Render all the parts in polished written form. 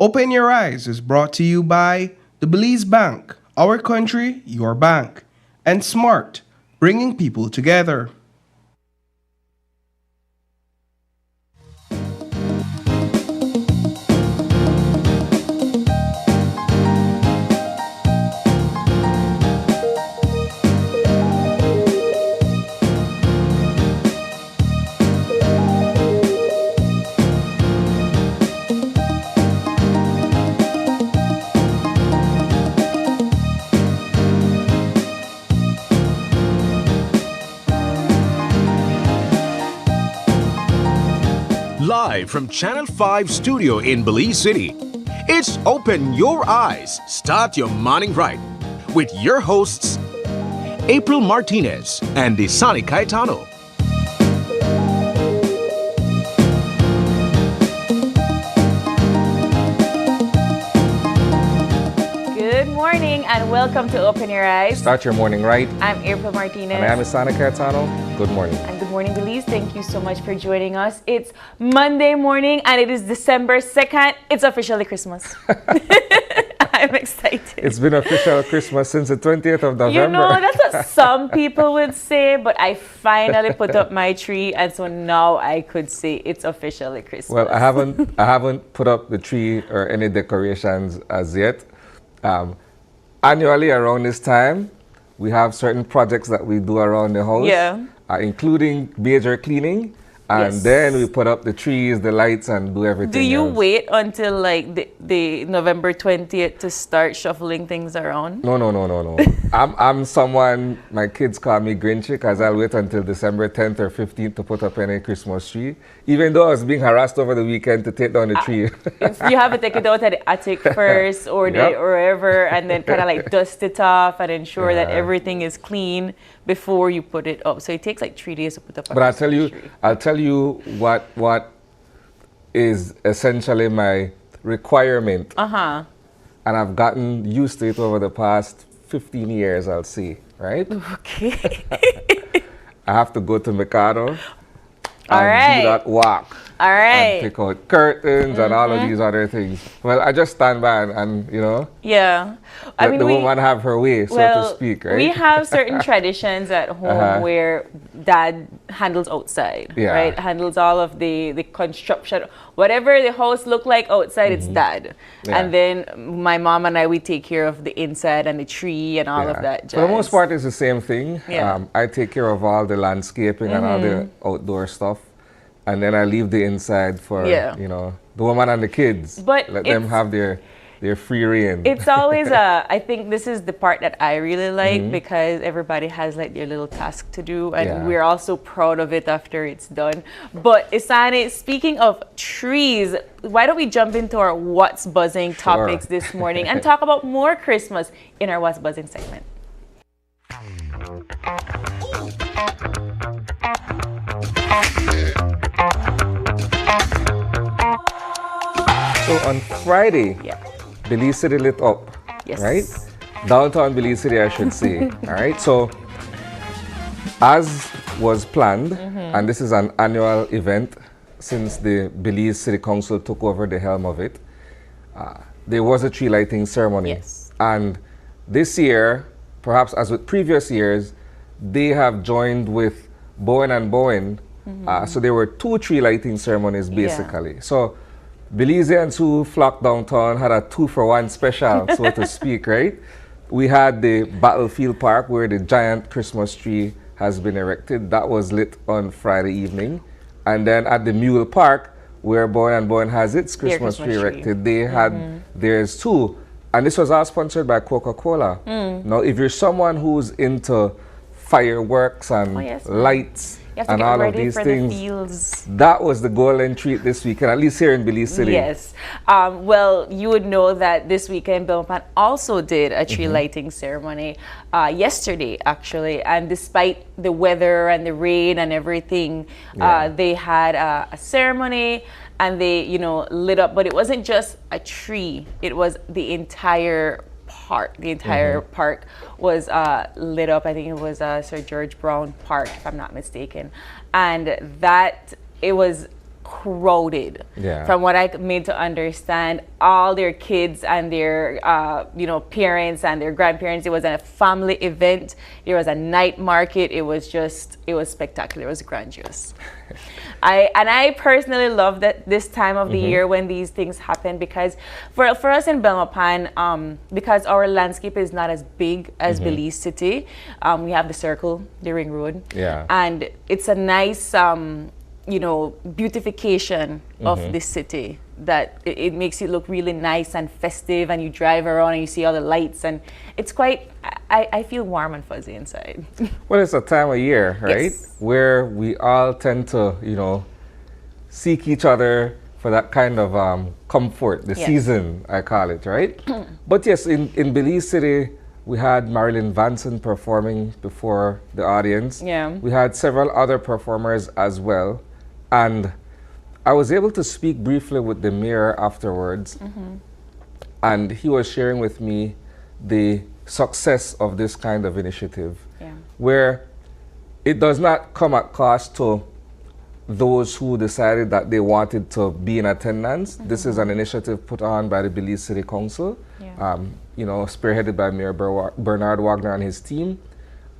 Open Your Eyes is brought to you by the Belize Bank, our country, your bank, and Smart, bringing people together. Live from Channel 5 studio in Belize City, it's Open Your Eyes, Start Your Morning Right with your hosts, April Martinez and Desani Caetano. Good morning and welcome to Open Your Eyes. Start your morning right. I'm April Martinez. And I am Desani Caetano. Good morning. And good morning, Belize. Thank you so much for joining us. It's Monday morning and it is December 2nd. It's officially Christmas. I'm excited. It's been official Christmas since the 20th of November. You know, that's what some people would say, but I finally put up my tree and so now I could say it's officially Christmas. Well, I haven't put up the tree or any decorations as yet. Annually around this time, we have certain projects that we do around the house, including major cleaning, and then we put up the trees, the lights, and do everything. Do you else. wait until like the November 20th to start shuffling things around? No. I'm someone, my kids call me Grinchy because I'll wait until December 10th or 15th to put up any Christmas tree, even though I was being harassed over the weekend to take down the tree. If you have to take it out at the attic first or wherever and then kind of like dust it off and ensure that everything is clean before you put it up. So it takes like 3 days to put up a But tree. I'll tell you what is essentially my requirement. Uh-huh. And I've gotten used to it over the past 15 years, I'll see, right? Okay. I have to go to Mikado All and right. do that walk. All right. And pick out curtains and all of these other things. Well, I just stand by and you know, Yeah. let the woman have her way, so to speak, right? We have certain traditions at home where dad handles outside, right? Handles all of the construction. Whatever the house look like outside, it's dad. Yeah. And then my mom and I, we take care of the inside and the tree and all of that jazz. For the most part, it's the same thing. Yeah. I take care of all the landscaping and all the outdoor stuff. And then I leave the inside for, you know, the woman and the kids. But let them have their free reign. It's always I think this is the part that I really like because everybody has like their little task to do and we're also proud of it after it's done. But Isani, speaking of trees, why don't we jump into our What's Buzzing topics this morning and talk about more Christmas in our What's Buzzing segment. So on Friday, Belize City lit up, right? Downtown Belize City, I should say. All right. So as was planned, and this is an annual event since the Belize City Council took over the helm of it, there was a tree lighting ceremony. Yes. And this year, perhaps as with previous years, they have joined with Bowen and Bowen. So there were 2 tree lighting ceremonies basically. So Belizeans who flocked downtown had a 2-for-1 special, so to speak, right? We had the Battlefield Park where the giant Christmas tree has been erected. That was lit on Friday evening. And then at the Mule Park, where Bowen and Bowen has its Christmas tree erected, they had theirs too. And this was all sponsored by Coca-Cola. Now, if you're someone who's into fireworks and lights, and all of these things, that was the golden treat this weekend, at least here in Belize City. Yes. Well, you would know that this weekend, Belmont also did a tree lighting ceremony yesterday, actually. And despite the weather and the rain and everything, they had a ceremony and they, you know, lit up. But it wasn't just a tree. It was the entire park. The entire park was lit up. I think it was Sir George Brown Park, if I'm not mistaken. And that, it was crowded. Yeah. From what I made to understand, all their kids and their parents and their grandparents. It was a family event. There was a night market. It was spectacular. It was grandiose. I personally love that this time of the year when these things happen, because for us in Belmopan, because our landscape is not as big as Belize City, we have the circle, the ring road, and it's a nice beautification of this city, that it makes it look really nice and festive, and you drive around and you see all the lights, and it's quite, I feel warm and fuzzy inside. Well, it's a time of year, right? Yes. Where we all tend to, seek each other for that kind of comfort, the season, I call it, right? But yes, in Belize City, we had Marilyn Vanson performing before the audience. Yeah. We had several other performers as well. And I was able to speak briefly with the mayor afterwards. And he was sharing with me the success of this kind of initiative, where it does not come at cost to those who decided that they wanted to be in attendance. This is an initiative put on by the Belize City Council, spearheaded by Mayor Bernard Wagner and his team.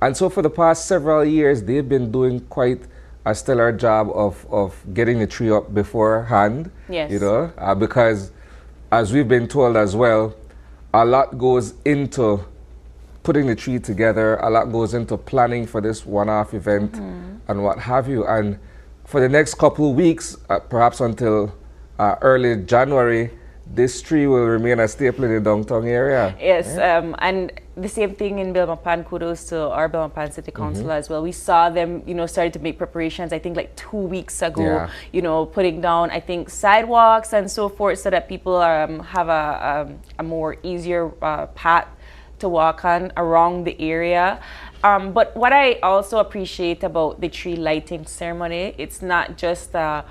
And so for the past several years, they've been doing quite a stellar job of getting the tree up beforehand, because as we've been told as well, a lot goes into putting the tree together, a lot goes into planning for this one-off event and what have you. And for the next couple of weeks, perhaps until early January, this tree will remain a staple in the downtown area. Yes, and the same thing in Belmopan. Kudos to our Belmopan City Council as well. We saw them, started to make preparations, I think like 2 weeks ago, putting down, I think, sidewalks and so forth, so that people have a more easier path to walk on around the area. But what I also appreciate about the tree lighting ceremony, it's not just a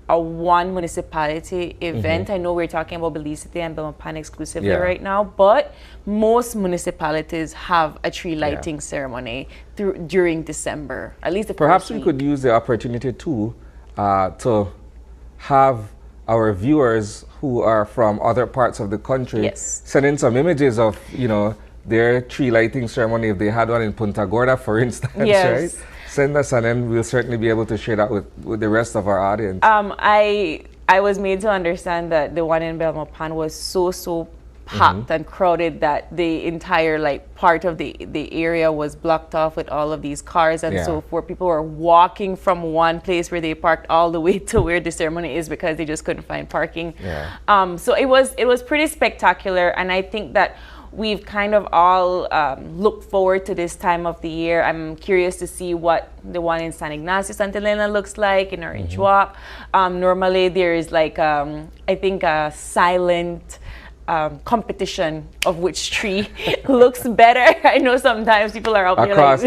one municipality event. I know we're talking about Belize City and Belmopan exclusively right now, but most municipalities have a tree lighting ceremony during December, at least the Perhaps first we week. could use the opportunity too to have our viewers who are from other parts of the country send in some images of, their tree lighting ceremony, if they had one in Punta Gorda, for instance, right? Send us, and then we'll certainly be able to share that with the rest of our audience. I was made to understand that the one in Belmopan was so packed and crowded that the entire part of the area was blocked off with all of these cars and so forth. People were walking from one place where they parked all the way to where the ceremony is because they just couldn't find parking. So it was pretty spectacular, and I think that we've kind of all looked forward to this time of the year. I'm curious to see what the one in San Ignacio, Santa Elena looks like in Orange Walk. Normally there is I think a silent competition of which tree looks better. I know sometimes people are out there across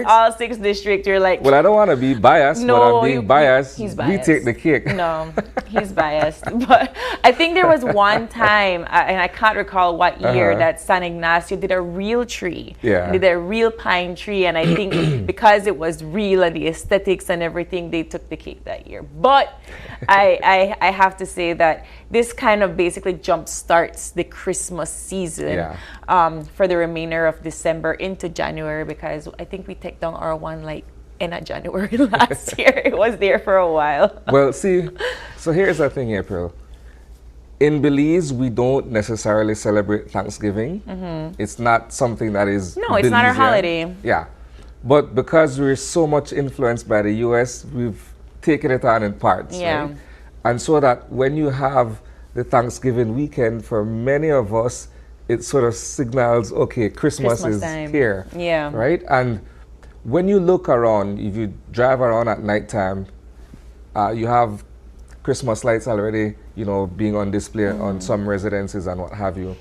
all six districts. You're like, well, I don't want to be biased, but I'm being biased. He's biased. We take the cake. No, he's biased. But I think there was one time, and I can't recall what year, that San Ignacio did a real tree. Did a real pine tree, and I think because it was real and the aesthetics and everything, they took the cake that year. But I have to say that this kind of basically jumpstarts the Christmas season for the remainder of December into January, because I think we took down our one in January last year. It was there for a while. Well, see, so here's the thing, April. In Belize, we don't necessarily celebrate Thanksgiving. It's not something that is it's not our holiday. Yeah. But because we're so much influenced by the US, we've taken it on in parts. Right? And so that when you have the Thanksgiving weekend, for many of us, it sort of signals, okay, Christmas is time. Here. Right? And when you look around, if you drive around at nighttime, you have Christmas lights already, being on display on some residences and what have you.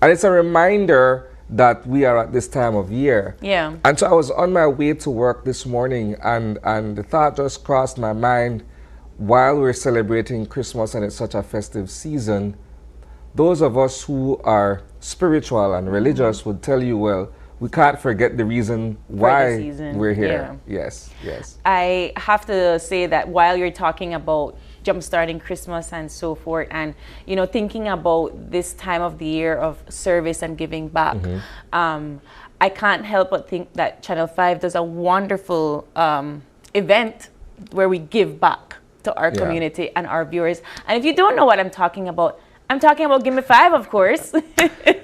And it's a reminder that we are at this time of year. And so I was on my way to work this morning, and the thought just crossed my mind, while we're celebrating Christmas and it's such a festive season, those of us who are spiritual and religious would tell you, well, we can't forget the reason why season, we're here. Yes, yes. I have to say that while you're talking about jumpstarting Christmas and so forth, and thinking about this time of the year of service and giving back, I can't help but think that Channel 5 does a wonderful event where we give back to our community and our viewers. And if you don't know what I'm talking about Give Me 5, of course.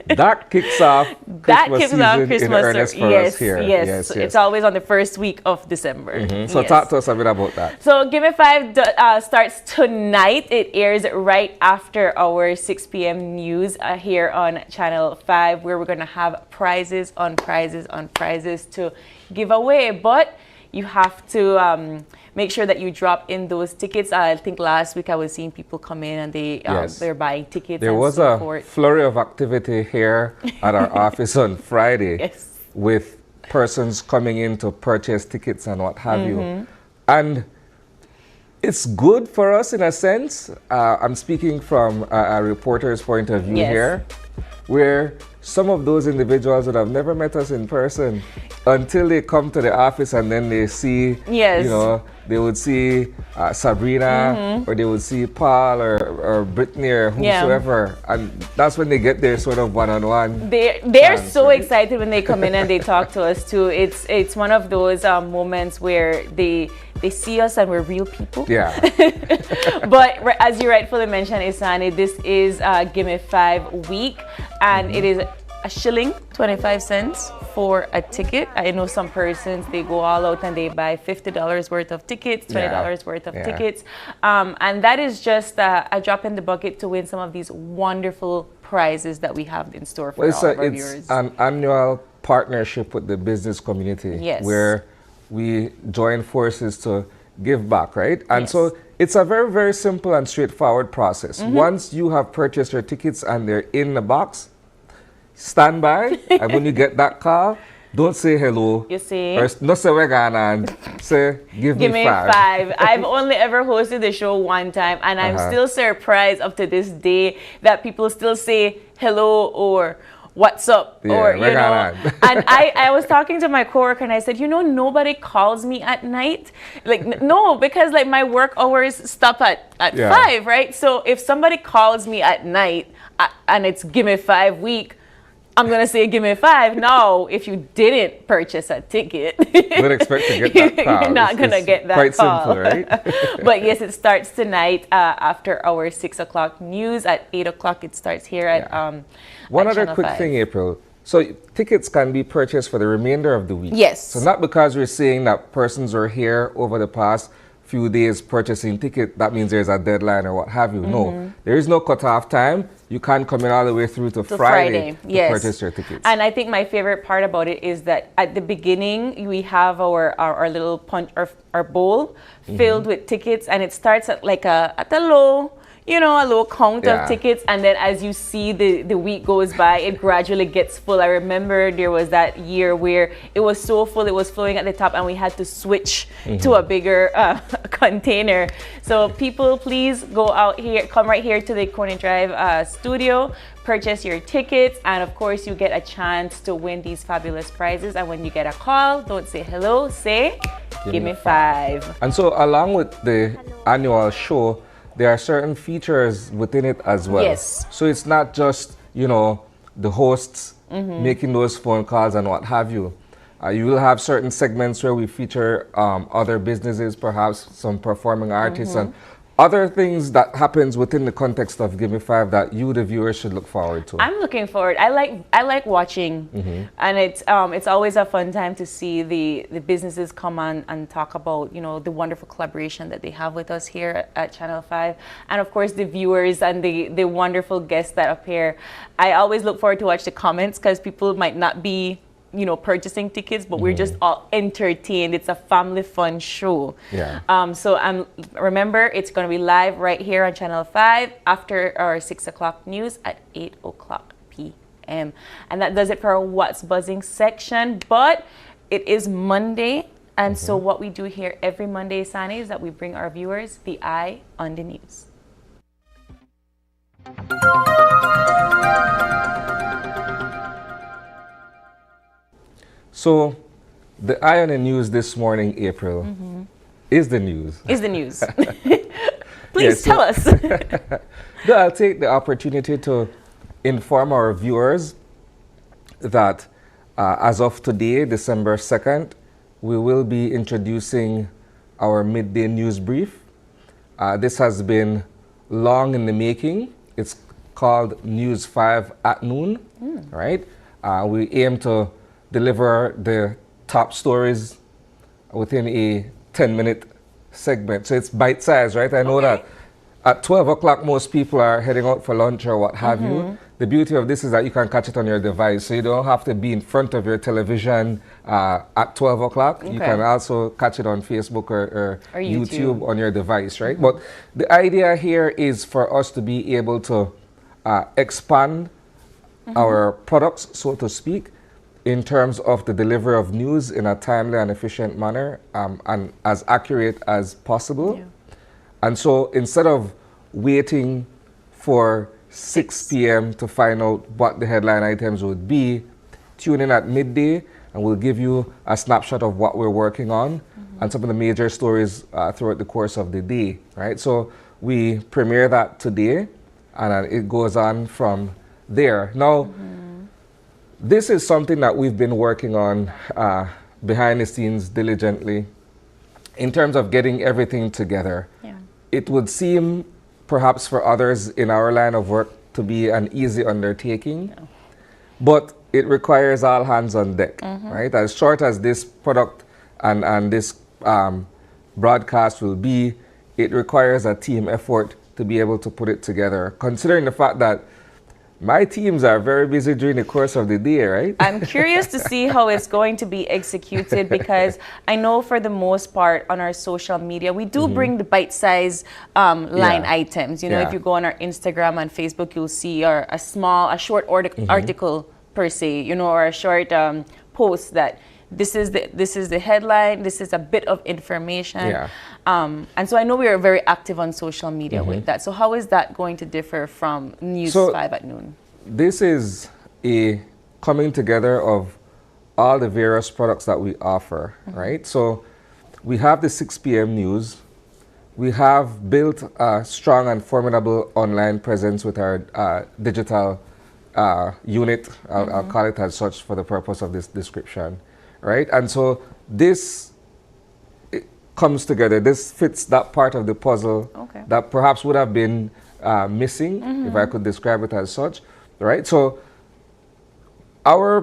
That kicks off Christmas season in earnest for us here. Yes. It's always on the first week of December. So talk to us a bit about that. So Give Me 5 starts tonight. It airs right after our 6 p.m. news here on Channel 5, where we're going to have prizes on prizes on prizes to give away. But you have to make sure that you drop in those tickets. I think last week I was seeing people come in and they're buying tickets. There was a flurry of activity here at our office on Friday with persons coming in to purchase tickets and what have you. And it's good for us in a sense. I'm speaking from a reporter's point of view here, where some of those individuals would have never met us in person until they come to the office, and then they see, they would see Sabrina, or they would see Paul or Brittany or whosoever, and that's when they get their sort of one-on-one. They're so excited when they come in and they talk to us too. It's one of those moments where they see us and we're real people. Yeah. But as you rightfully mentioned, Isani, this is Give Me 5 week, and it is $1.25 for a ticket. I know some persons, they go all out and they buy $50 worth of tickets, $20 worth of tickets. And that is just a drop in the bucket to win some of these wonderful prizes that we have in store for all of our viewers. It's an annual partnership with the business community where we join forces to give back, right? And so it's a very, very simple and straightforward process. Once you have purchased your tickets and they're in the box, stand by, and when you get that call, don't say hello. You see? Or no say we're gonna, and say, give me 5. I've only ever hosted the show one time, and I'm still surprised up to this day that people still say hello or what's up, or and I was talking to my coworker and I said, nobody calls me at night, no, because my work hours stop at 5, right? So if somebody calls me at night and it's Give Me 5 week, I'm gonna say Give Me 5. Now, if you didn't purchase a ticket, don't expect to get that call. You're not gonna get that quite call. Simple, right? But yes, it starts tonight after our 6 o'clock news. At 8 o'clock, it starts here at One at other Channel quick 5. thing, April. So tickets can be purchased for the remainder of the week. Yes. So not because we're saying that persons are here over the past few days purchasing ticket, that means there's a deadline or what have you. No, there is no cutoff time. You can't come in all the way through to Friday to purchase your tickets. And I think my favorite part about it is that at the beginning we have our little punch, our bowl filled with tickets, and it starts at a low, a low count of tickets, and then as you see the week goes by, it gradually gets full. I remember there was that year where it was so full, it was flowing at the top, and we had to switch to a bigger container. So people, please go out here, come right here to the Coney Drive studio, purchase your tickets, and of course you get a chance to win these fabulous prizes. And when you get a call, don't say hello, say Give Me 5. And so along with the annual show, there are certain features within it as well. Yes. So it's not just, the hosts making those phone calls and what have you. You will have certain segments where we feature other businesses, perhaps some performing artists, and other things that happens within the context of Give Me 5 that you, the viewers, should look forward to. I'm looking forward. I like watching, and it's always a fun time to see the businesses come on and talk about the wonderful collaboration that they have with us here at Channel 5, and of course the viewers and the wonderful guests that appear. I always look forward to watch the comments, because people might not be purchasing tickets, but we're just all entertained. It's a family fun show. So remember, it's going to be live right here on Channel 5 after our 6 o'clock news at 8 o'clock p.m. And that does it for our What's Buzzing section. But it is Monday, and so what we do here every Monday, Sani, is that we bring our viewers the eye on the news. So, the eye on the news this morning, April, is the news. Is the news. Please Yeah, tell us. So I'll take the opportunity to inform our viewers that as of today, December 2nd, we will be introducing our midday news brief. This has been long in the making. It's called News 5 at noon, right? We aim to deliver the top stories within a 10-minute segment. So it's bite-sized, right? I know that at 12 o'clock, most people are heading out for lunch or what have you. The beauty of this is that you can catch it on your device, so you don't have to be in front of your television at 12 o'clock. You can also catch it on Facebook or YouTube on your device, right? But the idea here is for us to be able to expand our products, so to speak, in terms of the delivery of news in a timely and efficient manner and as accurate as possible. Yeah. And so instead of waiting for 6 p.m. to find out what the headline items would be, tune in at midday and we'll give you a snapshot of what we're working on and some of the major stories throughout the course of the day, right? So we premiere that today and it goes on from there. Now, this is something that we've been working on behind the scenes diligently in terms of getting everything together. Yeah. It would seem, perhaps for others in our line of work, to be an easy undertaking, but it requires all hands on deck, right? As short as this product and this broadcast will be, it requires a team effort to be able to put it together, considering the fact that my teams are very busy during the course of the day, right? I'm curious to see how it's going to be executed because I know for the most part on our social media, we do bring the bite-sized line items. You know, if you go on our Instagram and Facebook, you'll see a short article per se, you know, or a short post that this is the headline, this is a bit of information. And so I know we are very active on social media with that. So how is that going to differ from News 5 at noon? This is a coming together of all the various products that we offer, right? So we have the 6 p.m. news. We have built a strong and formidable online presence with our digital unit. I'll call it as such for the purpose of this description, right? And so this comes together. This fits that part of the puzzle that perhaps would have been missing, if I could describe it as such, right? So our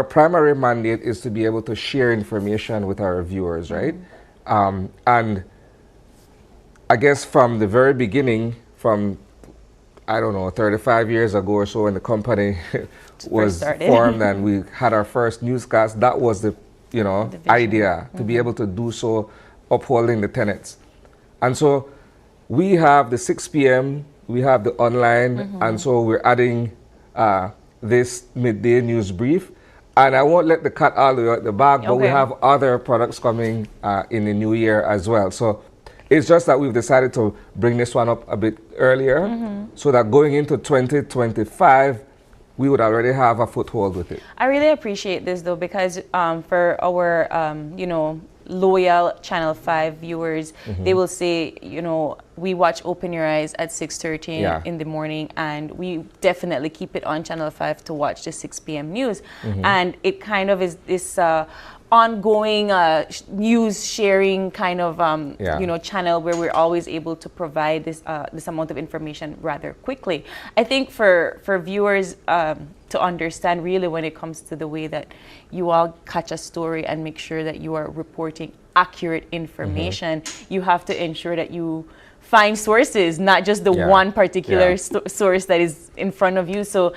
primary mandate is to be able to share information with our viewers, right? And I guess from the very beginning, from, I don't know, 35 years ago or so when the company was formed and we had our first newscast, that was the idea to be able to do so, upholding the tenets. And so we have the 6 p.m., we have the online, and so we're adding this midday news brief. And I won't let the cat all the way out the bag, but we have other products coming in the new year as well. So it's just that we've decided to bring this one up a bit earlier so that going into 2025, we would already have a foothold with it. I really appreciate this though, because for our, loyal Channel 5 viewers, they will say, we watch Open Your Eyes at 6:30 in the morning, and we definitely keep it on Channel 5 to watch the 6 p.m. news. And it kind of is this ongoing news sharing kind of channel where we're always able to provide this amount of information rather quickly. I think for viewers to understand really when it comes to the way that you all catch a story and make sure that you are reporting accurate information, you have to ensure that you find sources, not just the one particular source that is in front of you. So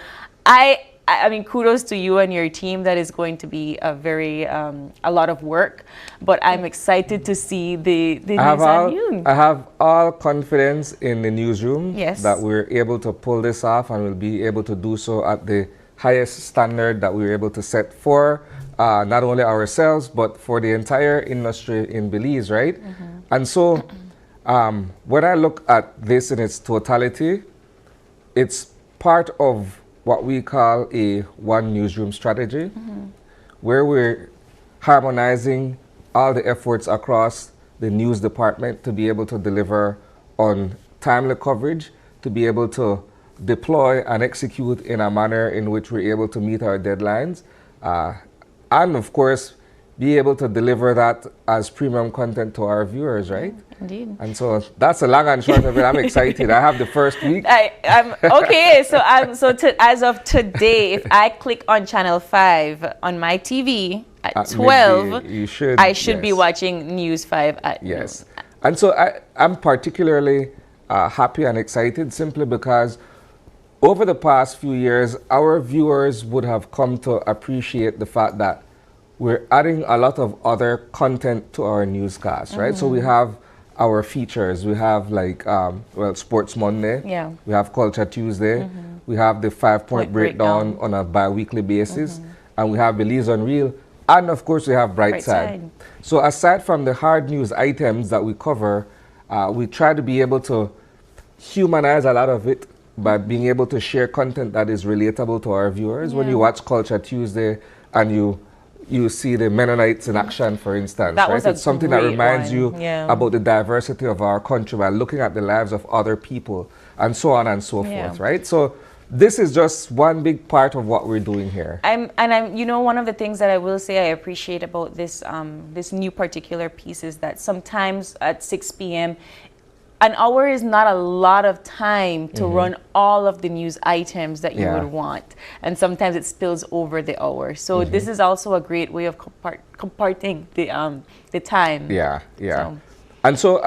I mean, kudos to you and your team. That is going to be a very a lot of work, but I'm excited to see the news at noon. I have all confidence in the newsroom that we're able to pull this off, and we'll be able to do so at the highest standard that we were able to set for not only ourselves but for the entire industry in Belize, right? And so when I look at this in its totality, it's part of what we call a one newsroom strategy, where we're harmonizing all the efforts across the news department to be able to deliver on timely coverage, to be able to deploy and execute in a manner in which we're able to meet our deadlines, and of course, be able to deliver that as premium content to our viewers, right? Indeed. And so that's a long and short of it. I'm excited. I have the first week. I'm okay. As of today, if I click on Channel 5 on my TV at 12, I should be watching News 5 at noon. And so I'm particularly happy and excited simply because over the past few years, our viewers would have come to appreciate the fact that we're adding a lot of other content to our newscasts, right? So we have our features. We have like, Sports Monday. Yeah. We have Culture Tuesday. We have the 5-point breakdown on a bi-weekly basis. And we have Belize Unreal. And of course, we have Bright Side. So aside from the hard news items that we cover, we try to be able to humanize a lot of it by being able to share content that is relatable to our viewers. When you watch Culture Tuesday and you see the Mennonites in action, for instance, right? It's something that reminds you about the diversity of our country by looking at the lives of other people and so on and so forth, right? So this is just one big part of what we're doing here. You know, one of the things that I will say I appreciate about this this new particular piece is that sometimes at 6 p.m. an hour is not a lot of time to run all of the news items that you would want. And sometimes it spills over the hour. So this is also a great way of comparting the time. So. And so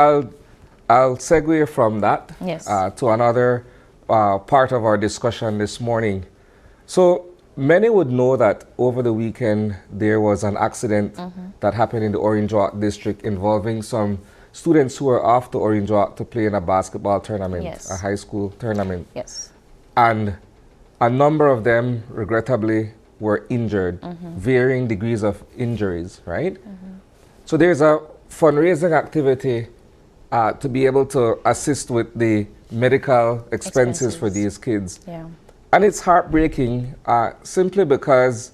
I'll segue from that to another part of our discussion this morning. So many would know that over the weekend there was an accident that happened in the Orange Walk district involving some students who were off to Orange Walk to play in a basketball tournament, a high school tournament. And a number of them, regrettably, were injured, varying degrees of injuries, right? So there's a fundraising activity to be able to assist with the medical expenses for these kids. And it's heartbreaking simply because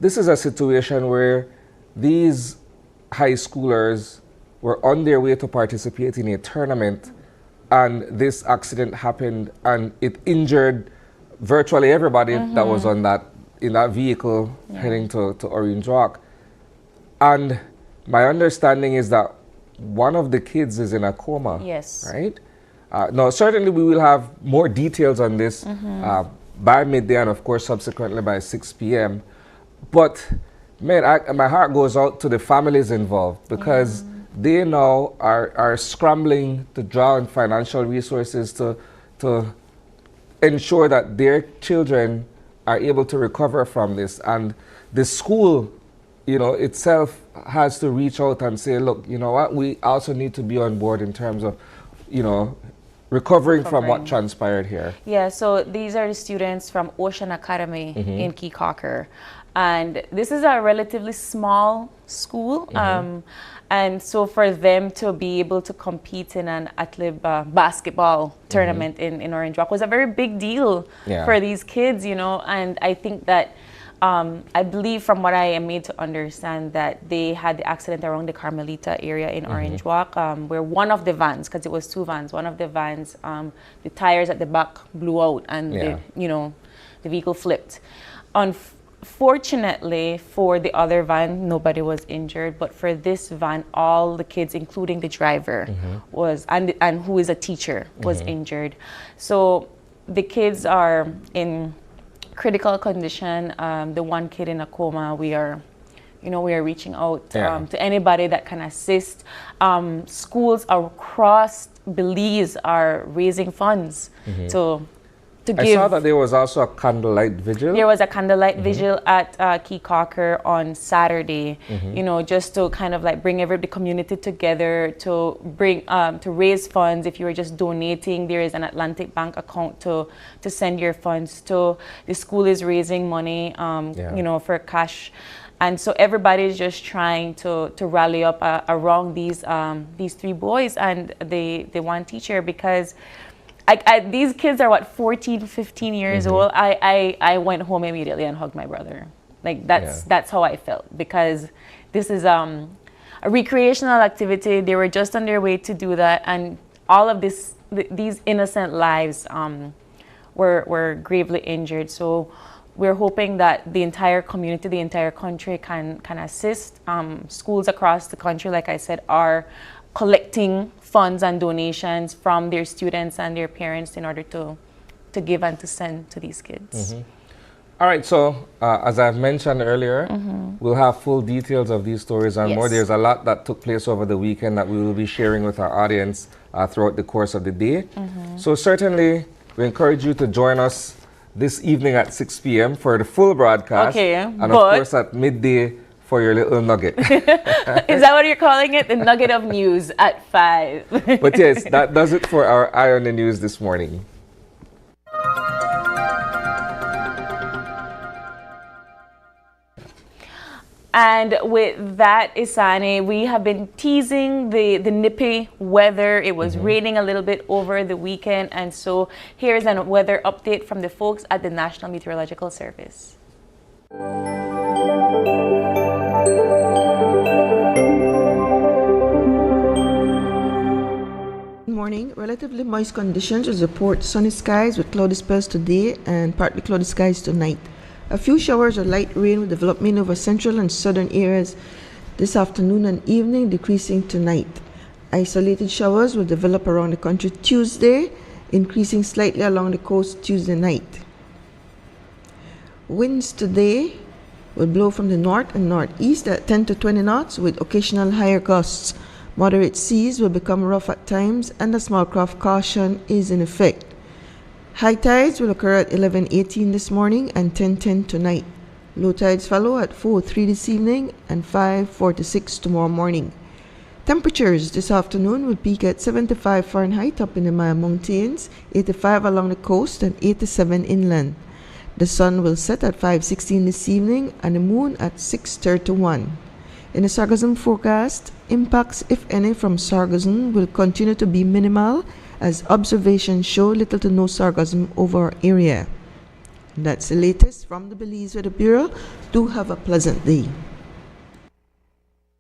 this is a situation where these high schoolers were on their way to participate in a tournament, and this accident happened, and it injured virtually everybody that was in that vehicle heading to Orange Walk. And my understanding is that one of the kids is in a coma. Right? Now, certainly we will have more details on this by midday and, of course, subsequently by 6 p.m. But, man, my heart goes out to the families involved because they now are scrambling to draw on financial resources to ensure that their children are able to recover from this. And the school, you know, itself has to reach out and say, look, you know what, we also need to be on board in terms of, you know, recovering from what transpired here. So these are the students from Ocean Academy in Keycocker. And this is a relatively small school. And so for them to be able to compete in an athlete basketball tournament in Orange Walk was a very big deal for these kids, you know. And I think that, I believe from what I am made to understand, that they had the accident around the Carmelita area in Orange Walk, where one of the vans, because it was two vans, one of the vans, the tires at the back blew out and the vehicle flipped. Fortunately for the other van, nobody was injured, but for this van, all the kids, including the driver, was and who is a teacher, was injured. So the kids are in critical condition. The one kid in a coma. We are reaching out to anybody that can assist. Schools across Belize are raising funds to give. I saw that there was also a candlelight vigil. There was a candlelight vigil at Keycocker on Saturday, you know, just to kind of like bring the community together to bring to raise funds. If you are just donating, there is an Atlantic Bank account to send your funds to. The school is raising money, you know, for cash. And so everybody's just trying to rally up around these three boys and the one teacher, because these kids are 14, 15 years old. I went home immediately and hugged my brother. Like that's how I felt, because this is a recreational activity. They were just on their way to do that, and all of these innocent lives were gravely injured. So we're hoping that the entire community, the entire country can assist. Schools across the country, like I said, are collecting funds and donations from their students and their parents in order to give and to send to these kids. All right, so as I've mentioned earlier, we'll have full details of these stories and more. There's a lot that took place over the weekend that we will be sharing with our audience throughout the course of the day. So certainly, we encourage you to join us this evening at 6 p.m. for the full broadcast. And of course at midday for your little nugget. Is that what you're calling it? The nugget of news at 5. But yes, that does it for our Eye on the News this morning. And with that, Isani, we have been teasing the nippy weather. It was raining a little bit over the weekend. And so here's a weather update from the folks at the National Meteorological Service. Good morning. Relatively moist conditions will report sunny skies with cloudy spells today and partly cloudy skies tonight. A few showers or light rain will develop mainly over central and southern areas this afternoon and evening, decreasing tonight. Isolated showers will develop around the country Tuesday, increasing slightly along the coast Tuesday night. Winds today will blow from the north and northeast at 10 to 20 knots with occasional higher gusts. Moderate seas will become rough at times and a small craft caution is in effect. High tides will occur at 11:18 this morning and 10:10 tonight. Low tides follow at 4:03 this evening and 5:46 tomorrow morning. Temperatures this afternoon will peak at 75 Fahrenheit up in the Maya Mountains, 85 along the coast and 87 inland. The sun will set at 5:16 this evening and the moon at 6:31. In the sargassum forecast, impacts, if any, from sargassum will continue to be minimal as observations show little to no sargassum over our area. That's the latest from the Belize Weather Bureau. Do have a pleasant day.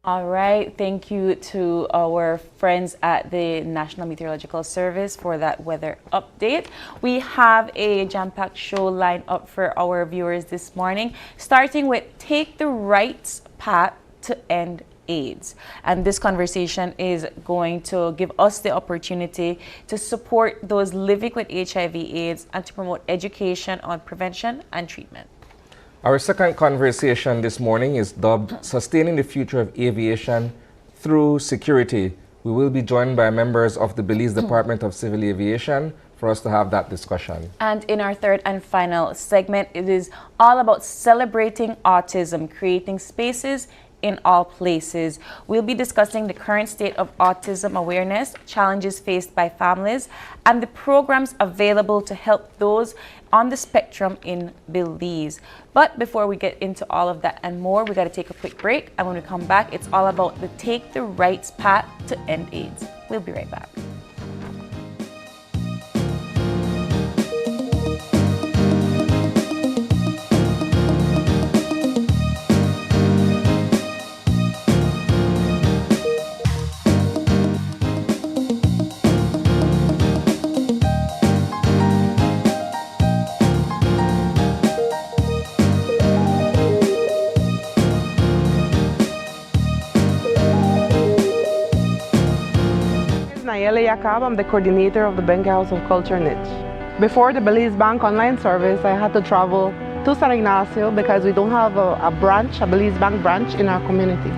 All right. Thank you to our friends at the National Meteorological Service for that weather update. We have a jam-packed show lined up for our viewers this morning, starting with Take the Right Path to End AIDS. And this conversation is going to give us the opportunity to support those living with HIV/AIDS and to promote education on prevention and treatment. Our second conversation this morning is dubbed Sustaining the Future of Aviation Through Security. We will be joined by members of the Belize Department of Civil Aviation for us to have that discussion. And in our third and final segment, it is all about celebrating autism, creating spaces in all places. We'll be discussing the current state of autism awareness, challenges faced by families, and the programs available to help those on the spectrum in Belize. But before we get into all of that and more, we got to take a quick break. And when we come back, it's all about the Take the Right Path to End AIDS. We'll be right back. I'm the coordinator of the Benga House of Culture Niche. Before the Belize Bank online service, I had to travel to San Ignacio because we don't have a branch, a Belize Bank branch in our community.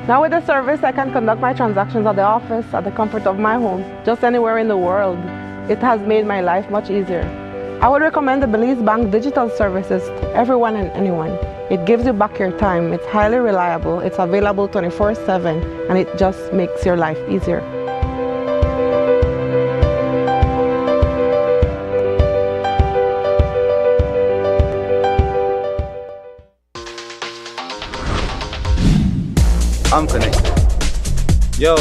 Now with the service, I can conduct my transactions at the office, at the comfort of my home, just anywhere in the world. It has made my life much easier. I would recommend the Belize Bank digital services to everyone and anyone. It gives you back your time, it's highly reliable, it's available 24/7, and it just makes your life easier. I'm connected. Yo.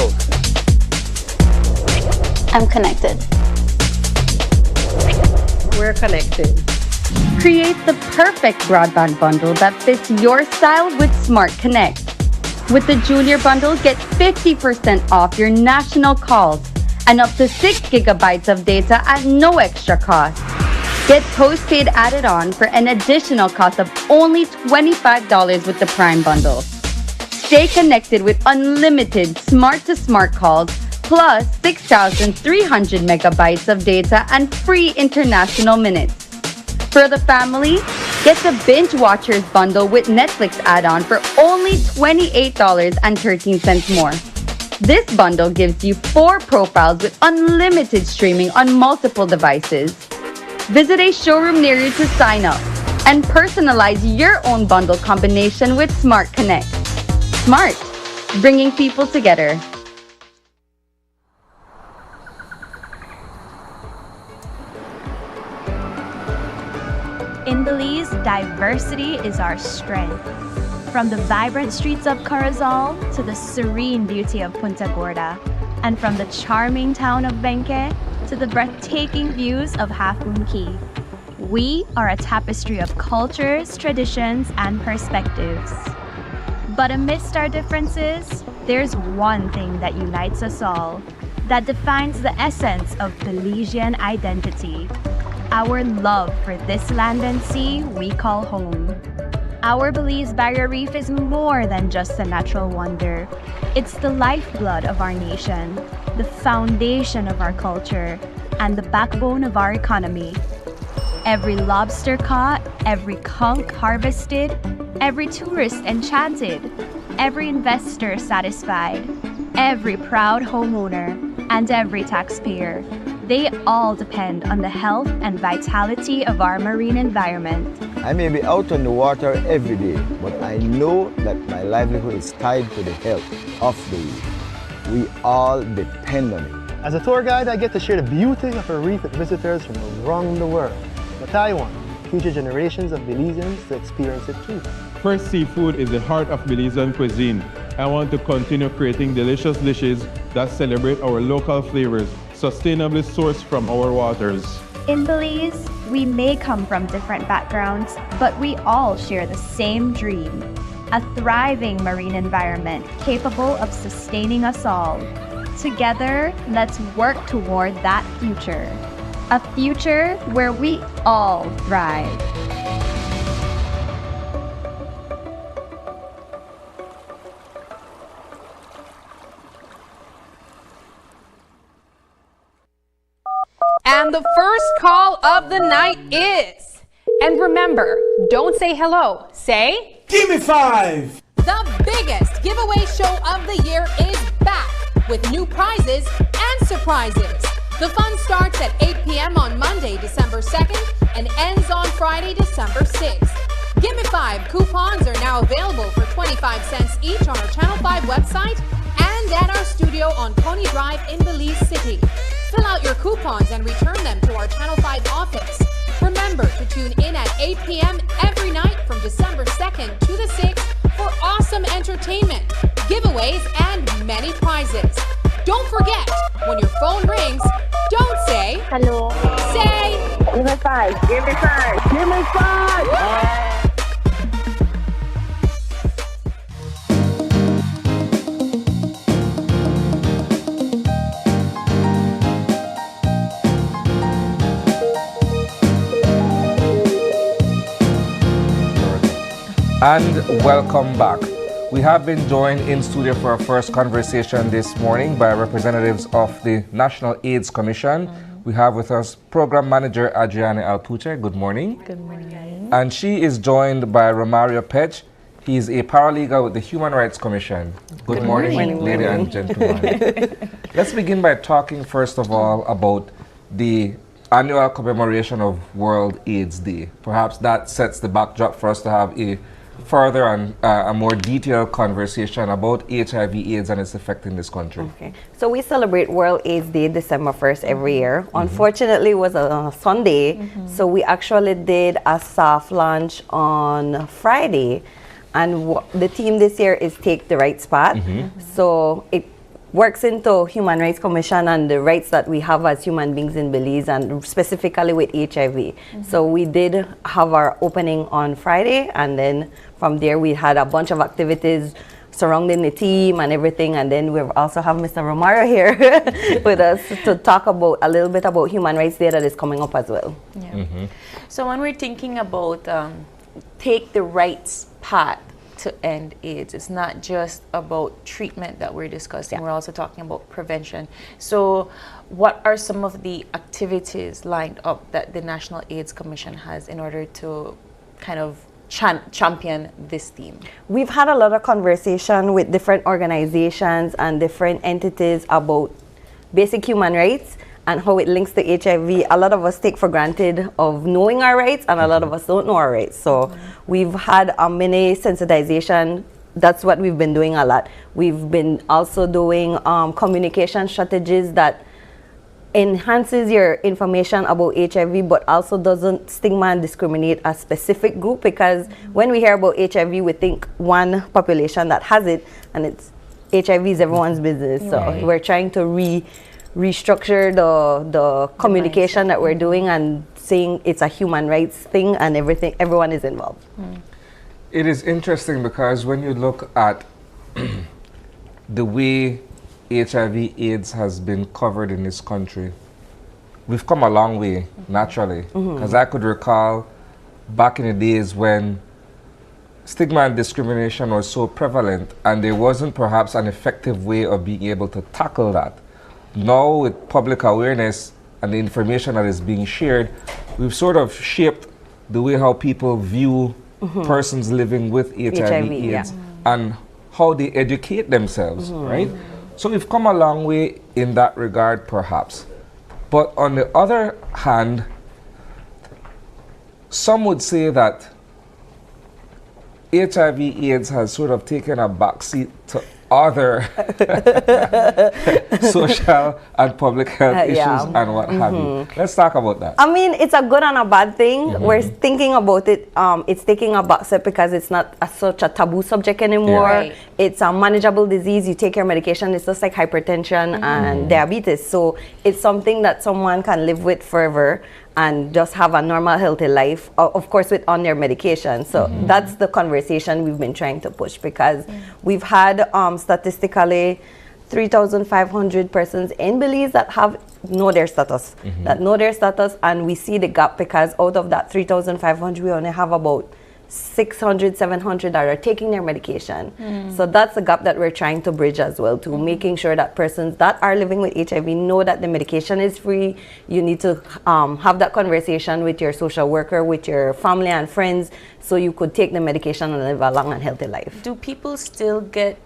I'm connected. We're connected. Create the perfect broadband bundle that fits your style with Smart Connect. With the Junior Bundle, get 50% off your national calls and up to 6 gigabytes of data at no extra cost. Get postpaid added on for an additional cost of only $25 with the Prime Bundle. Stay connected with unlimited smart-to-smart calls plus 6,300 megabytes of data and free international minutes. For the family, get the Binge Watchers bundle with Netflix add-on for only $28.13 more. This bundle gives you 4 profiles with unlimited streaming on multiple devices. Visit a showroom near you to sign up and personalize your own bundle combination with Smart Connect. Smart, bringing people together. In Belize, diversity is our strength. From the vibrant streets of Corozal to the serene beauty of Punta Gorda, and from the charming town of Benque to the breathtaking views of Half Moon Cay. We are a tapestry of cultures, traditions, and perspectives. But amidst our differences, there's one thing that unites us all, that defines the essence of Belizean identity. Our love for this land and sea we call home. Our Belize Barrier Reef is more than just a natural wonder. It's the lifeblood of our nation, the foundation of our culture, and the backbone of our economy. Every lobster caught, every conch harvested, every tourist enchanted, every investor satisfied, every proud homeowner, and every taxpayer. They all depend on the health and vitality of our marine environment. I may be out on the water every day, but I know that my livelihood is tied to the health of the reef. We all depend on it. As a tour guide, I get to share the beauty of a reef with visitors from around the world. But I want future generations of Belizeans to experience it too. Fresh seafood is the heart of Belizean cuisine. I want to continue creating delicious dishes that celebrate our local flavors, sustainably sourced from our waters. In Belize, we may come from different backgrounds, but we all share the same dream, a thriving marine environment capable of sustaining us all. Together, let's work toward that future, a future where we all thrive. And the first call of the night is, and remember, don't say hello, say, "Give me 5." The biggest giveaway show of the year is back with new prizes and surprises. The fun starts at 8 p.m. on Monday, December 2nd and ends on Friday, December 6th. Give Me 5 coupons are now available for 25 cents each on our Channel 5 website and at our studio on Coney Drive in Belize City. Fill out your coupons and return them to our Channel 5 office. Remember to tune in at 8 p.m. every night from December 2nd to the 6th for awesome entertainment, giveaways, and many prizes. Don't forget, when your phone rings, don't say hello. Say, "Give me 5, give me 5, give me 5." And welcome back. We have been joined in studio for our first conversation this morning by representatives of the National AIDS Commission. We have with us Program Manager Adriana Altuche. Good morning. Good morning. And she is joined by Romario Pech. He is a paralegal with the Human Rights Commission. Good morning, ladies and gentlemen. Let's begin by talking first of all about the annual commemoration of World AIDS Day. Perhaps that sets the backdrop for us to have a further and a more detailed conversation about HIV/AIDS and its effect in this country. Okay. So we celebrate World AIDS Day December 1st every year. Unfortunately, it was on a Sunday, so we actually did a soft launch on Friday. And the theme this year is Take the Right Spot. So works into Human Rights Commission and the rights that we have as human beings in Belize, and specifically with HIV. So we did have our opening on Friday, and then from there we had a bunch of activities surrounding the team and everything, and then we also have Mr. Romario here with us to talk about a little bit about Human Rights Day that is coming up as well. Yeah. So when we're thinking about take the rights path to end AIDS, it's not just about treatment that we're discussing, we're also talking about prevention. So what are some of the activities lined up that the National AIDS Commission has in order to kind of champion this theme? We've had a lot of conversation with different organizations and different entities about basic human rights and how it links to HIV. A lot of us take for granted of knowing our rights, and a lot of us don't know our rights. So we've had a mini sensitization. That's what we've been doing a lot. We've been also doing communication strategies that enhances your information about HIV, but also doesn't stigma and discriminate a specific group, because when we hear about HIV, we think one population that has it, and it's HIV is everyone's business. So we're trying to restructure the communication that we're doing and saying it's a human rights thing, and everyone is involved. It is interesting because when you look at the way HIV/AIDS has been covered in this country, we've come a long way, naturally. Because I could recall back in the days when stigma and discrimination was so prevalent, and there wasn't perhaps an effective way of being able to tackle that. Now, with public awareness and the information that is being shared, we've sort of shaped the way how people view persons living with HIV/AIDS and how they educate themselves, right? So we've come a long way in that regard, perhaps. But on the other hand, some would say that HIV/AIDS has sort of taken a backseat to other social and public health issues and what have you. Let's talk about that. I mean, it's a good and a bad thing. We're thinking about it. It's taking a backseat because it's not such a taboo subject anymore. It's a manageable disease. You take your medication. It's just like hypertension and diabetes. So it's something that someone can live with forever and just have a normal, healthy life, of course, on their medication. So that's the conversation we've been trying to push, because we've had statistically 3,500 persons in Belize that know their status, and we see the gap, because out of that 3,500, we only have about 600, 700 that are taking their medication. So that's the gap that we're trying to bridge as well, to making sure that persons that are living with HIV know that the medication is free. You need to have that conversation with your social worker, with your family and friends, so you could take the medication and live a long and healthy life. Do people still get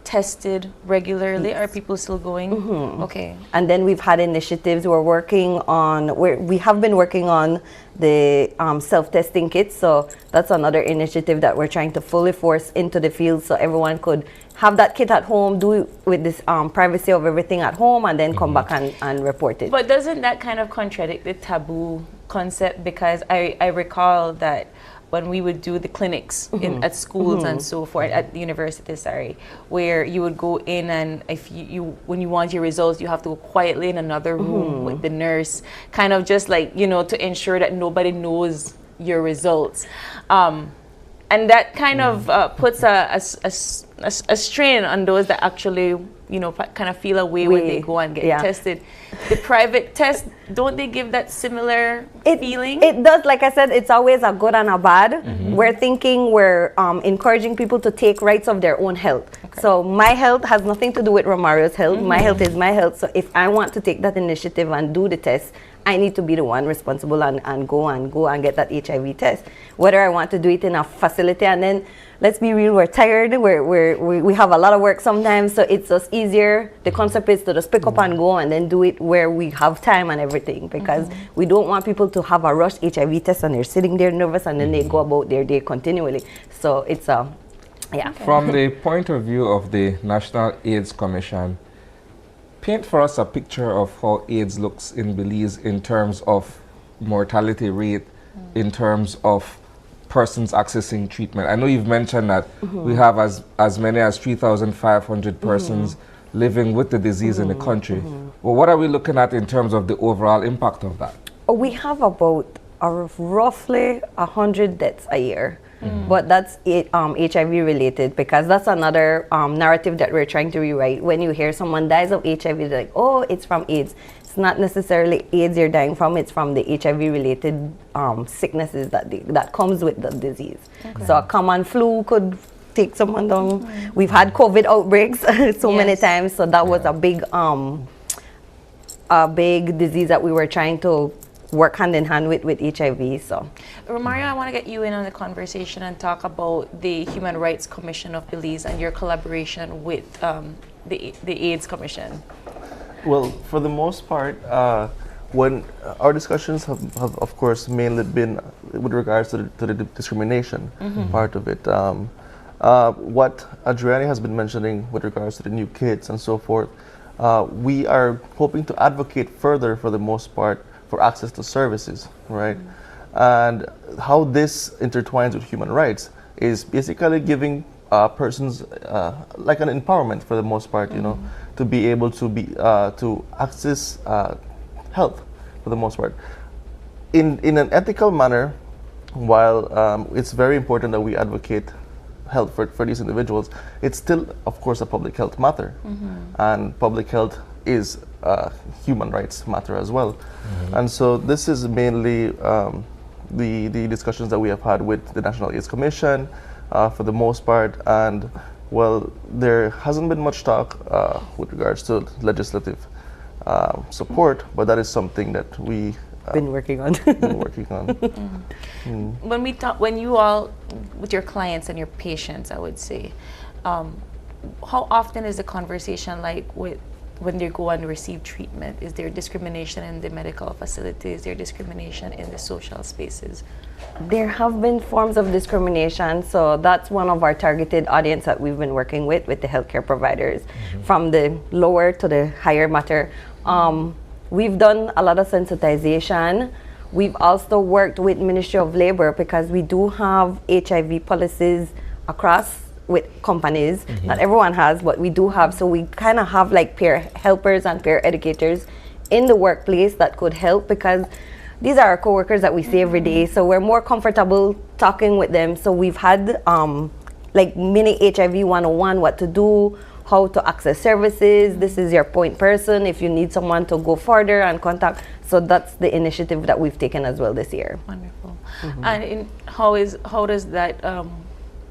tested regularly? Are people still going? Okay. And then we've had initiatives. We have been working on the self-testing kits. So that's another initiative that we're trying to fully force into the field, so everyone could have that kit at home, do it with this privacy of everything at home, and then come back and report it. But doesn't that kind of contradict the taboo concept? Because I recall that when we would do the clinics at schools and so forth, at the university, where you would go in, and if when you want your results, you have to go quietly in another room with the nurse, kind of just like, to ensure that nobody knows your results. And that kind of puts a strain on those that actually, kind of feel away when they go and get tested. The private test, don't they give that similar feeling? It does. Like I said, it's always a good and a bad. We're encouraging people to take rights of their own health. So my health has nothing to do with Romario's health. My health is my health. So if I want to take that initiative and do the test, I need to be the one responsible and go and get that HIV test. Whether I want to do it in a facility, and then let's be real, we're tired, we have a lot of work sometimes, so it's just easier. The concept is to just pick up and go, and then do it where we have time and everything, because we don't want people to have a rushed HIV test and they're sitting there nervous and then they go about their day continually. So it's From the point of view of the National AIDS Commission, paint for us a picture of how AIDS looks in Belize in terms of mortality rate, in terms of persons accessing treatment. I know you've mentioned that we have as many as 3,500 persons living with the disease in the country. Well, what are we looking at in terms of the overall impact of that? We have about roughly 100 deaths a year. But that's HIV related, because that's another narrative that we're trying to rewrite. When you hear someone dies of HIV, they're like, oh, it's from AIDS. It's not necessarily AIDS you're dying from, it's from the HIV related sicknesses that comes with the disease. Okay. So a common flu could take someone down. We've had COVID outbreaks so many times, so that was a big disease that we were trying to work hand in hand with HIV. So, Romario, I want to get you in on the conversation and talk about the Human Rights Commission of Belize and your collaboration with the AIDS Commission. Well, for the most part, when our discussions have of course mainly been with regards to the discrimination part of it. What Adriani has been mentioning with regards to the new kids and so forth, we are hoping to advocate further, for the most part, for access to services, right? And how this intertwines with human rights is basically giving persons like an empowerment, for the most part, you know, to be able to be to access health, for the most part, in an ethical manner. While it's very important that we advocate health for these individuals, it's still, of course, a public health matter, and public health is human rights matter as well. And so this is mainly the discussions that we have had with the National AIDS Commission, for the most part, and well, there hasn't been much talk with regards to legislative support, but that is something that we been working on. When we talk, when you all, with your clients and your patients, I would say, how often is the conversation like with when they go and receive treatment? Is there discrimination in the medical facilities? Is there discrimination in the social spaces? There have been forms of discrimination, so that's one of our targeted audience that we've been working with the healthcare providers, from the lower to the higher matter. We've done a lot of sensitization. We've also worked with Ministry of Labor, because we do have HIV policies across with companies. Not everyone has, but we do have. So we kind of have like peer helpers and peer educators in the workplace that could help, because these are our coworkers that we see every day. So we're more comfortable talking with them. So we've had like mini HIV 101, what to do, how to access services. This is your point person if you need someone to go further and contact. So that's the initiative that we've taken as well this year. Wonderful. And how does that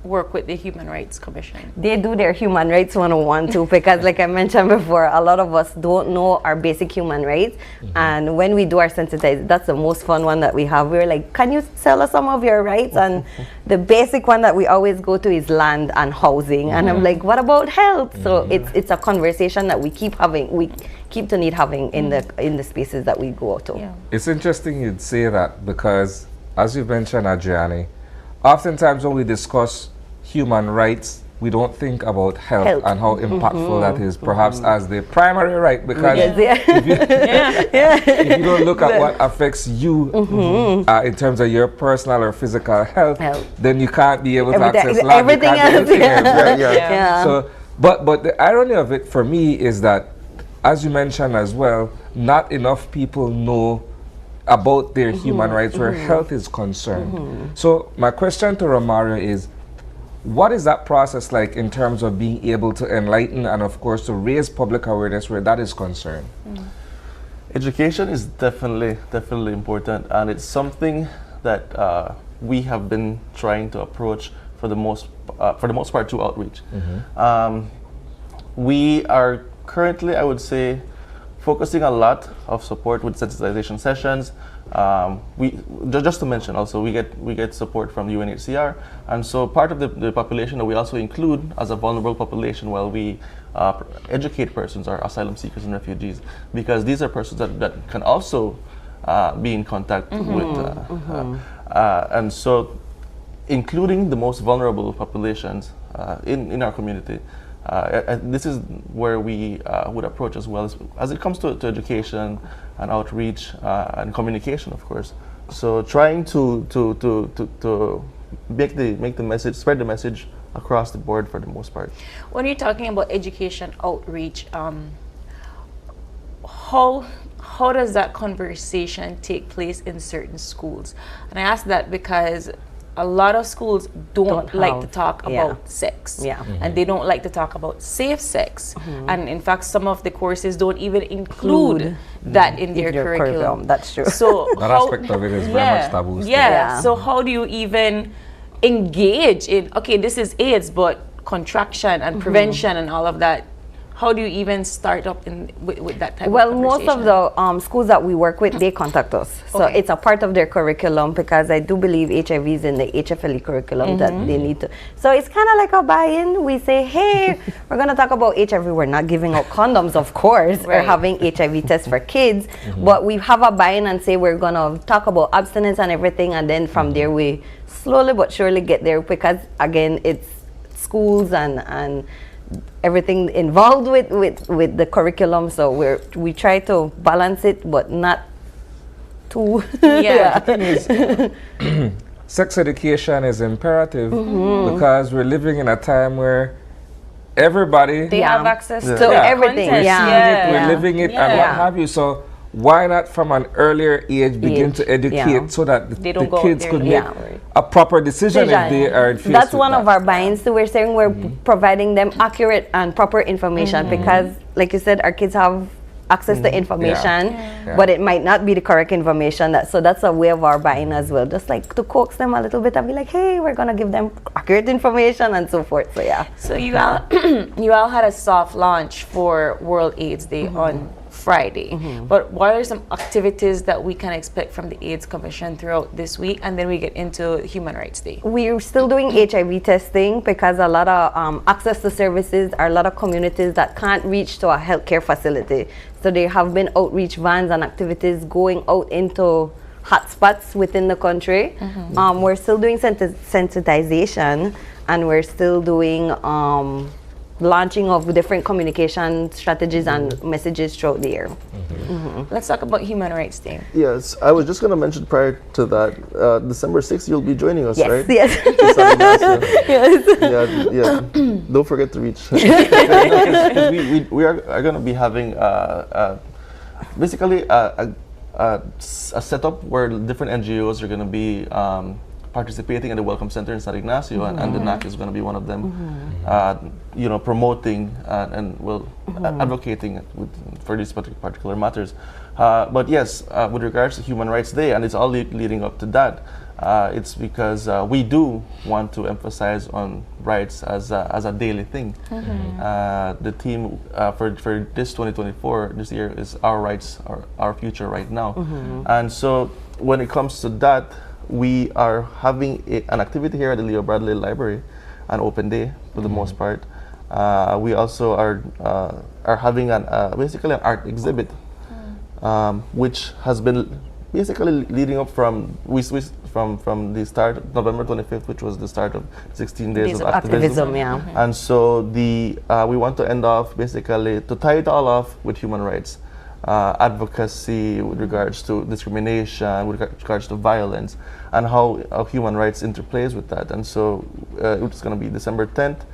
work with the Human Rights Commission? They do their Human Rights 101 too, because like I mentioned before, a lot of us don't know our basic human rights. And when we do our sensitization, that's the most fun one that we have. We're like, can you tell us some of your rights? And the basic one that we always go to is land and housing. And I'm like, what about health? So it's a conversation that we keep having, we keep to need having in the spaces that we go to. Yeah. It's interesting you'd say that, because as you mentioned, Adriani, oftentimes when we discuss human rights, we don't think about health and how impactful that is, perhaps as the primary right, because if you don't look at what affects you in terms of your personal or physical health, then you can't be able to access land. Everything else. So, but the irony of it for me is that, as you mentioned as well, not enough people know about their human rights where health is concerned. So my question to Romario is, what is that process like in terms of being able to enlighten and of course to raise public awareness where that is concerned? Education is definitely important, and it's something that we have been trying to approach for the most part through outreach. We are currently, I would say, focusing a lot of support with sensitization sessions. We just to mention also, we get support from UNHCR, and so part of the population that we also include as a vulnerable population while we educate persons are asylum seekers and refugees, because these are persons that can also be in contact with, and so including the most vulnerable populations in our community. This is where we would approach as well as it comes to education and outreach and communication, of course. So trying to make the message, spread the message across the board for the most part. When you're talking about education outreach, how does that conversation take place in certain schools? And I ask that because a lot of schools don't like to talk about sex, and they don't like to talk about safe sex, and in fact some of the courses don't even include that in their curriculum. That's true. So that aspect of it is very much taboo. So how do you even engage in, okay, this is AIDS, but contraction and prevention and all of that? How do you even start up with that type of conversation? Most of the schools that we work with, they contact us. So it's a part of their curriculum, because I do believe HIV is in the HFLE curriculum that they need to. So it's kind of like a buy-in. We say, hey, we're going to talk about HIV. We're not giving out condoms, of course. We're having HIV tests for kids. But we have a buy-in and say we're going to talk about abstinence and everything. And then from there, we slowly but surely get there, because, again, it's schools and everything involved with the curriculum, so we try to balance it, but not too. The thing is, sex education is imperative because we're living in a time where everybody they have access to everything. We're living it and what have you. So why not from an earlier age begin to educate so that the kids could make a proper decision if they are faced That's with one that. of our buy-ins. So we're saying we're providing them accurate and proper information, because, like you said, our kids have access to information, but it might not be the correct information. So that's a way of our buy-in as well. Just like to coax them a little bit and be like, hey, we're gonna give them accurate information and so forth. So So you all had a soft launch for World AIDS Day on Friday, but what are some activities that we can expect from the AIDS Commission throughout this week, and then we get into Human Rights Day? We're still doing HIV testing, because a lot of access to services are a lot of communities that can't reach to a healthcare facility. So there have been outreach vans and activities going out into hotspots within the country. We're still doing sensitization, and we're still doing launching of different communication strategies and messages throughout the year. Let's talk about Human Rights Day. Yes, I was just going to mention prior to that, December 6th, you'll be joining us, right? Yes. Don't forget to reach. we are going to be having basically a setup where different NGOs are going to be participating in the Welcome Center in San Ignacio, and the NAC is going to be one of them, promoting and advocating for these particular matters. But yes, with regards to Human Rights Day, and it's all leading up to that, it's because we do want to emphasize on rights as a daily thing. The theme for this 2024, this year, is Our Rights, Our Future Right Now. And so when it comes to that, we are having an activity here at the Leo Bradley Library, an open day for the most part. We also are having basically an art exhibit, which has been basically leading up from the start, November 25th, which was the start of 16 days of activism. And so we want to end off basically to tie it all off with human rights. Advocacy with regards to discrimination, with regards to violence, and how human rights interplays with that. And so it's going to be December 10th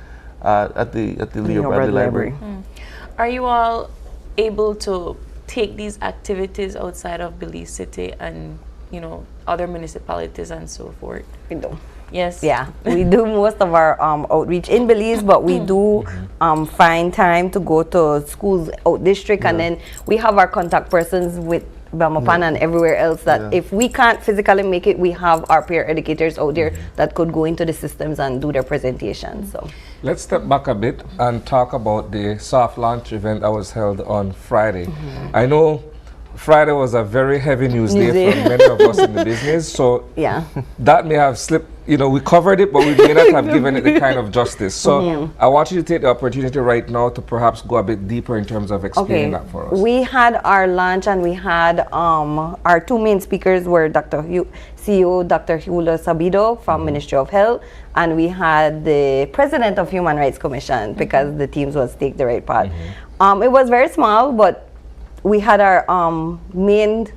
at the Leo Bradley Library. Are you all able to take these activities outside of Belize City and other municipalities and so forth? We do. Yes. Yeah, we do most of our outreach in Belize, but we do find time to go to schools out district, and then we have our contact persons with Belmopan and everywhere else that if we can't physically make it, we have our peer educators out there that could go into the systems and do their presentations. So let's step back a bit and talk about the soft launch event that was held on Friday. I know Friday was a very heavy news day for many of us in the business, so that may have slipped. We covered it, but we may not have given it the kind of justice. So I want you to take the opportunity right now to perhaps go a bit deeper in terms of explaining that for us. We had our lunch, and we had our two main speakers were CEO Dr. Hula Sabido from Ministry of Health, and we had the President of Human Rights Commission, because the teams was Take the Right Path. It was very small, but we had our main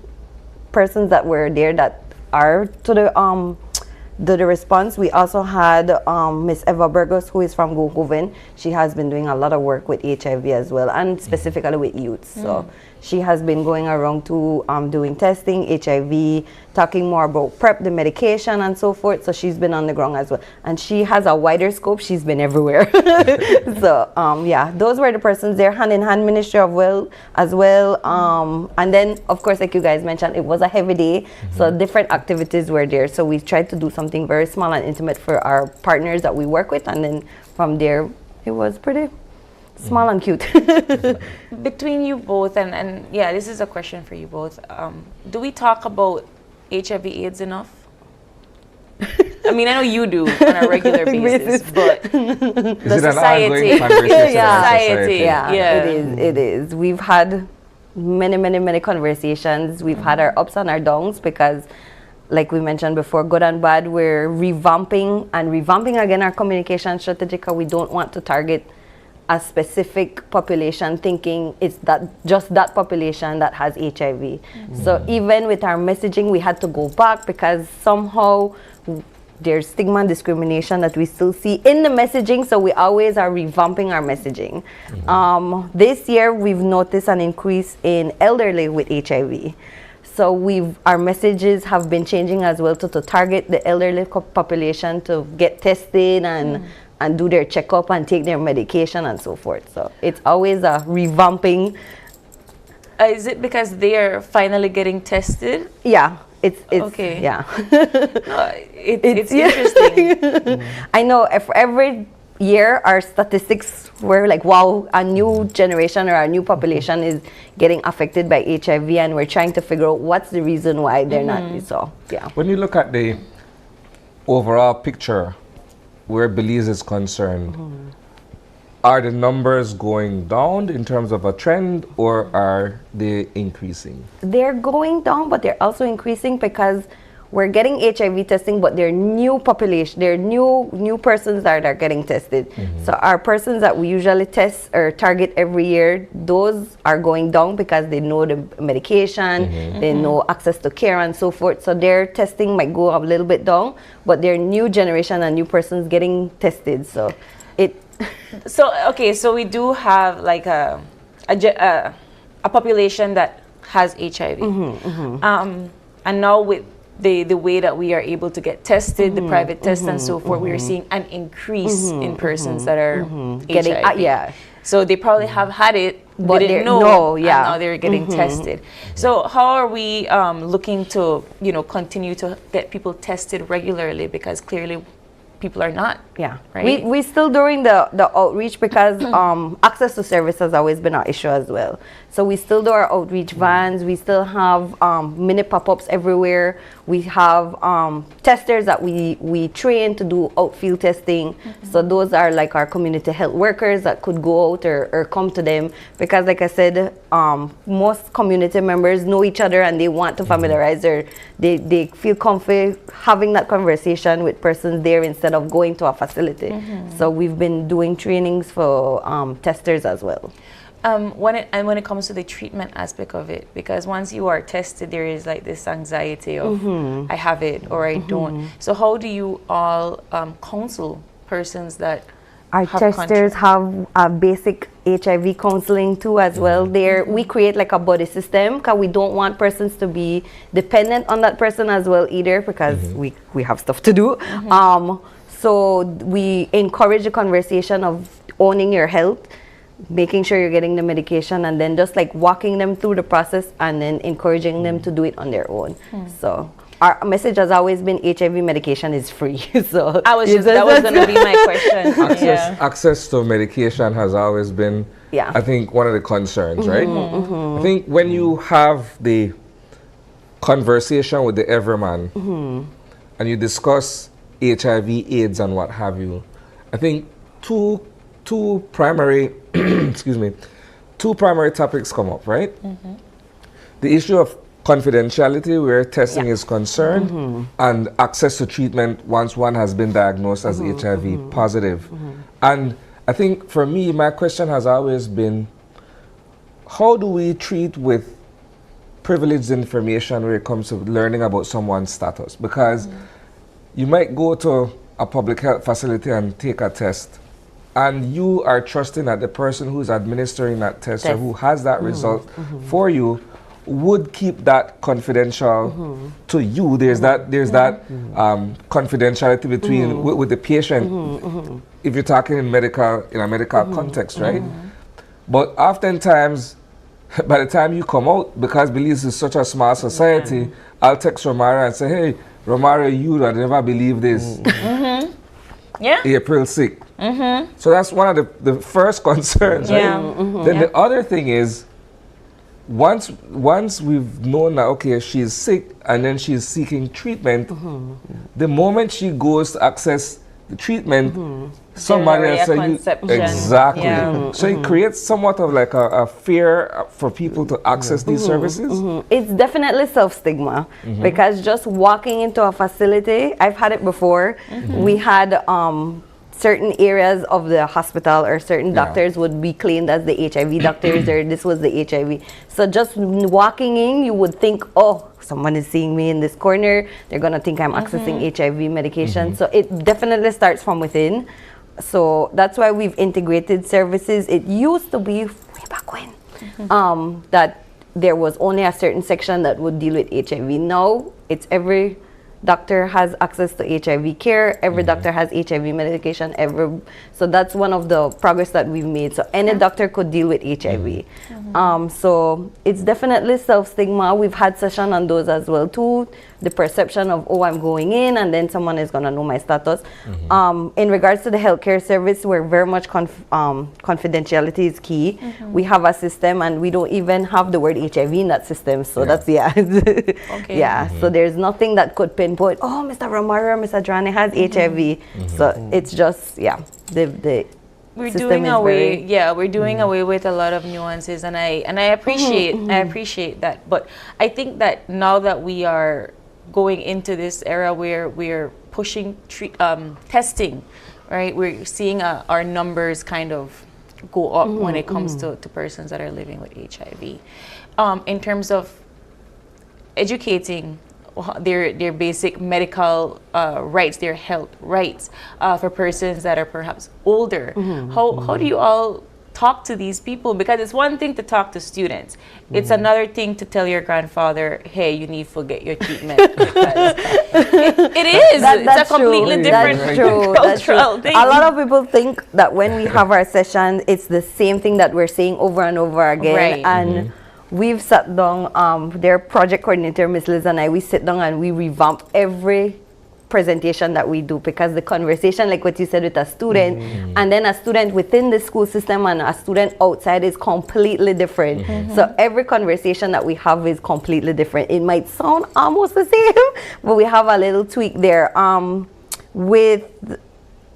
persons that were there that are to do the response. We also had Miss Eva Burgos, who is from Gohoven. She has been doing a lot of work with HIV as well, and specifically with youth. So she has been going around to doing testing, HIV, talking more about PrEP, the medication, and so forth. So she's been on the ground as well. And she has a wider scope. She's been everywhere. So, yeah, those were the persons there, hand-in-hand Ministry of Well as well. And then, of course, like you guys mentioned, it was a heavy day. So different activities were there. So we tried to do something very small and intimate for our partners that we work with. And then from there, it was pretty small and cute. Between you both, and yeah, this is a question for you both. Do we talk about HIV/AIDS enough? I mean, I know you do on a regular basis, but the society, it is. We've had many conversations. We've had our ups and our downs because, like we mentioned before, good and bad, we're revamping again our communication strategy because we don't want to target a specific population thinking it's just that population that has HIV. So even with our messaging, we had to go back because somehow there's stigma and discrimination that we still see in the messaging, so we always are revamping our messaging. This year, we've noticed an increase in elderly with HIV. So our messages have been changing as well to target the elderly population to get tested and do their checkup and take their medication and so forth. So it's always a revamping. Is it because they are finally getting tested? Yeah, it's okay. Yeah, it's interesting. I know. Every year, our statistics were like, wow, a new generation or a new population is getting affected by HIV, and we're trying to figure out what's the reason why they're not. So yeah. When you look at the overall picture, where Belize is concerned, are the numbers going down in terms of a trend, or are they increasing? They're going down, but they're also increasing because we're getting HIV testing, but they're new population, they're new persons that are getting tested. So our persons that we usually test or target every year, those are going down because they know the medication, they know access to care and so forth. So their testing might go a little bit down, but they're new generation and new persons getting tested. So so we do have like a population that has HIV. And now with the way that we are able to get tested, the private tests and so forth, we are seeing an increase in persons that are getting HIV. So they probably have had it, but didn't know, and now they're getting tested. So how are we looking to, continue to get people tested regularly? Because clearly people are not. Yeah, right. We still doing the outreach because access to service has always been our issue as well. So we still do our outreach vans. We still have mini pop-ups everywhere. We have testers that we train to do outfield testing. So those are like our community health workers that could go out or come to them because, like I said, most community members know each other and they want to familiarize they feel comfy having that conversation with persons there instead of going to a facility. So we've been doing trainings for testers as well. When it comes to the treatment aspect of it, because once you are tested, there is like this anxiety of I have it or I don't. So how do you all counsel persons that our testers have a basic HIV counseling too as well. We create like a buddy system because we don't want persons to be dependent on that person as well either because we have stuff to do. So we encourage the conversation of owning your health, making sure you're getting the medication, and then just like walking them through the process and then encouraging them to do it on their own. So our message has always been HIV medication is free. So that was going to be my question. Access to medication has always been, I think, one of the concerns, right? I think when you have the conversation with the everyman and you discuss HIV, AIDS, and what have you, I think two primary two primary topics come up, right? The issue of confidentiality where testing is concerned and access to treatment once one has been diagnosed as HIV positive. And I think for me, my question has always been, how do we treat with privileged information when it comes to learning about someone's status? Because you might go to a public health facility and take a test, and you are trusting that the person who's administering that test or who has that result for you would keep that confidential to you. There's that confidentiality between with the patient if you're talking in a medical context, right? But oftentimes, by the time you come out, because Belize is such a small society, I'll text Romara and say, hey, Romara, you would never believe this. Yeah. April 6th. So that's one of the first concerns, right? Then the other thing is, once we've known that, okay, she's sick and then she's seeking treatment, the moment she goes to access the treatment, somebody else says exactly. So it creates somewhat of like a fear for people to access these services. It's definitely self-stigma because just walking into a facility, I've had it before. We had certain areas of the hospital or certain doctors would be claimed as the HIV doctors or this was the HIV. So just walking in, you would think, oh, someone is seeing me in this corner. They're going to think I'm accessing HIV medication. So it definitely starts from within. So that's why we've integrated services. It used to be way back when that there was only a certain section that would deal with HIV. Now it's every doctor has access to HIV care. Every doctor has HIV medication. So that's one of the progress that we've made. So any doctor could deal with HIV. So it's definitely self-stigma. We've had session on those as well too. The perception of, oh, I'm going in and then someone is going to know my status. In regards to the healthcare service, we're very much confidentiality is key. We have a system and we don't even have the word HIV in that system. So that's, so there's nothing that could pinpoint, oh, Mr. Romero, Mr. Drane has HIV. So it's just, we're doing away we're doing away with a lot of nuances, and I appreciate that. But I think that now that we are going into this era where we're pushing testing, right, we're seeing our numbers kind of go up when it comes to persons that are living with HIV, in terms of educating their basic medical rights, their health rights for persons that are perhaps older. How do you all talk to these people? Because it's one thing to talk to students. It's another thing to tell your grandfather, hey, you need to get your treatment. It is. It's a completely different cultural thing. A lot of people think that when we have our sessions, it's the same thing that we're saying over and over again. And we've sat down, their project coordinator, Ms. Liz, and I, we sit down and we revamp every presentation that we do, because the conversation, like what you said with a student, and then a student within the school system and a student outside is completely different. So every conversation that we have is completely different. It might sound almost the same, but we have a little tweak there. With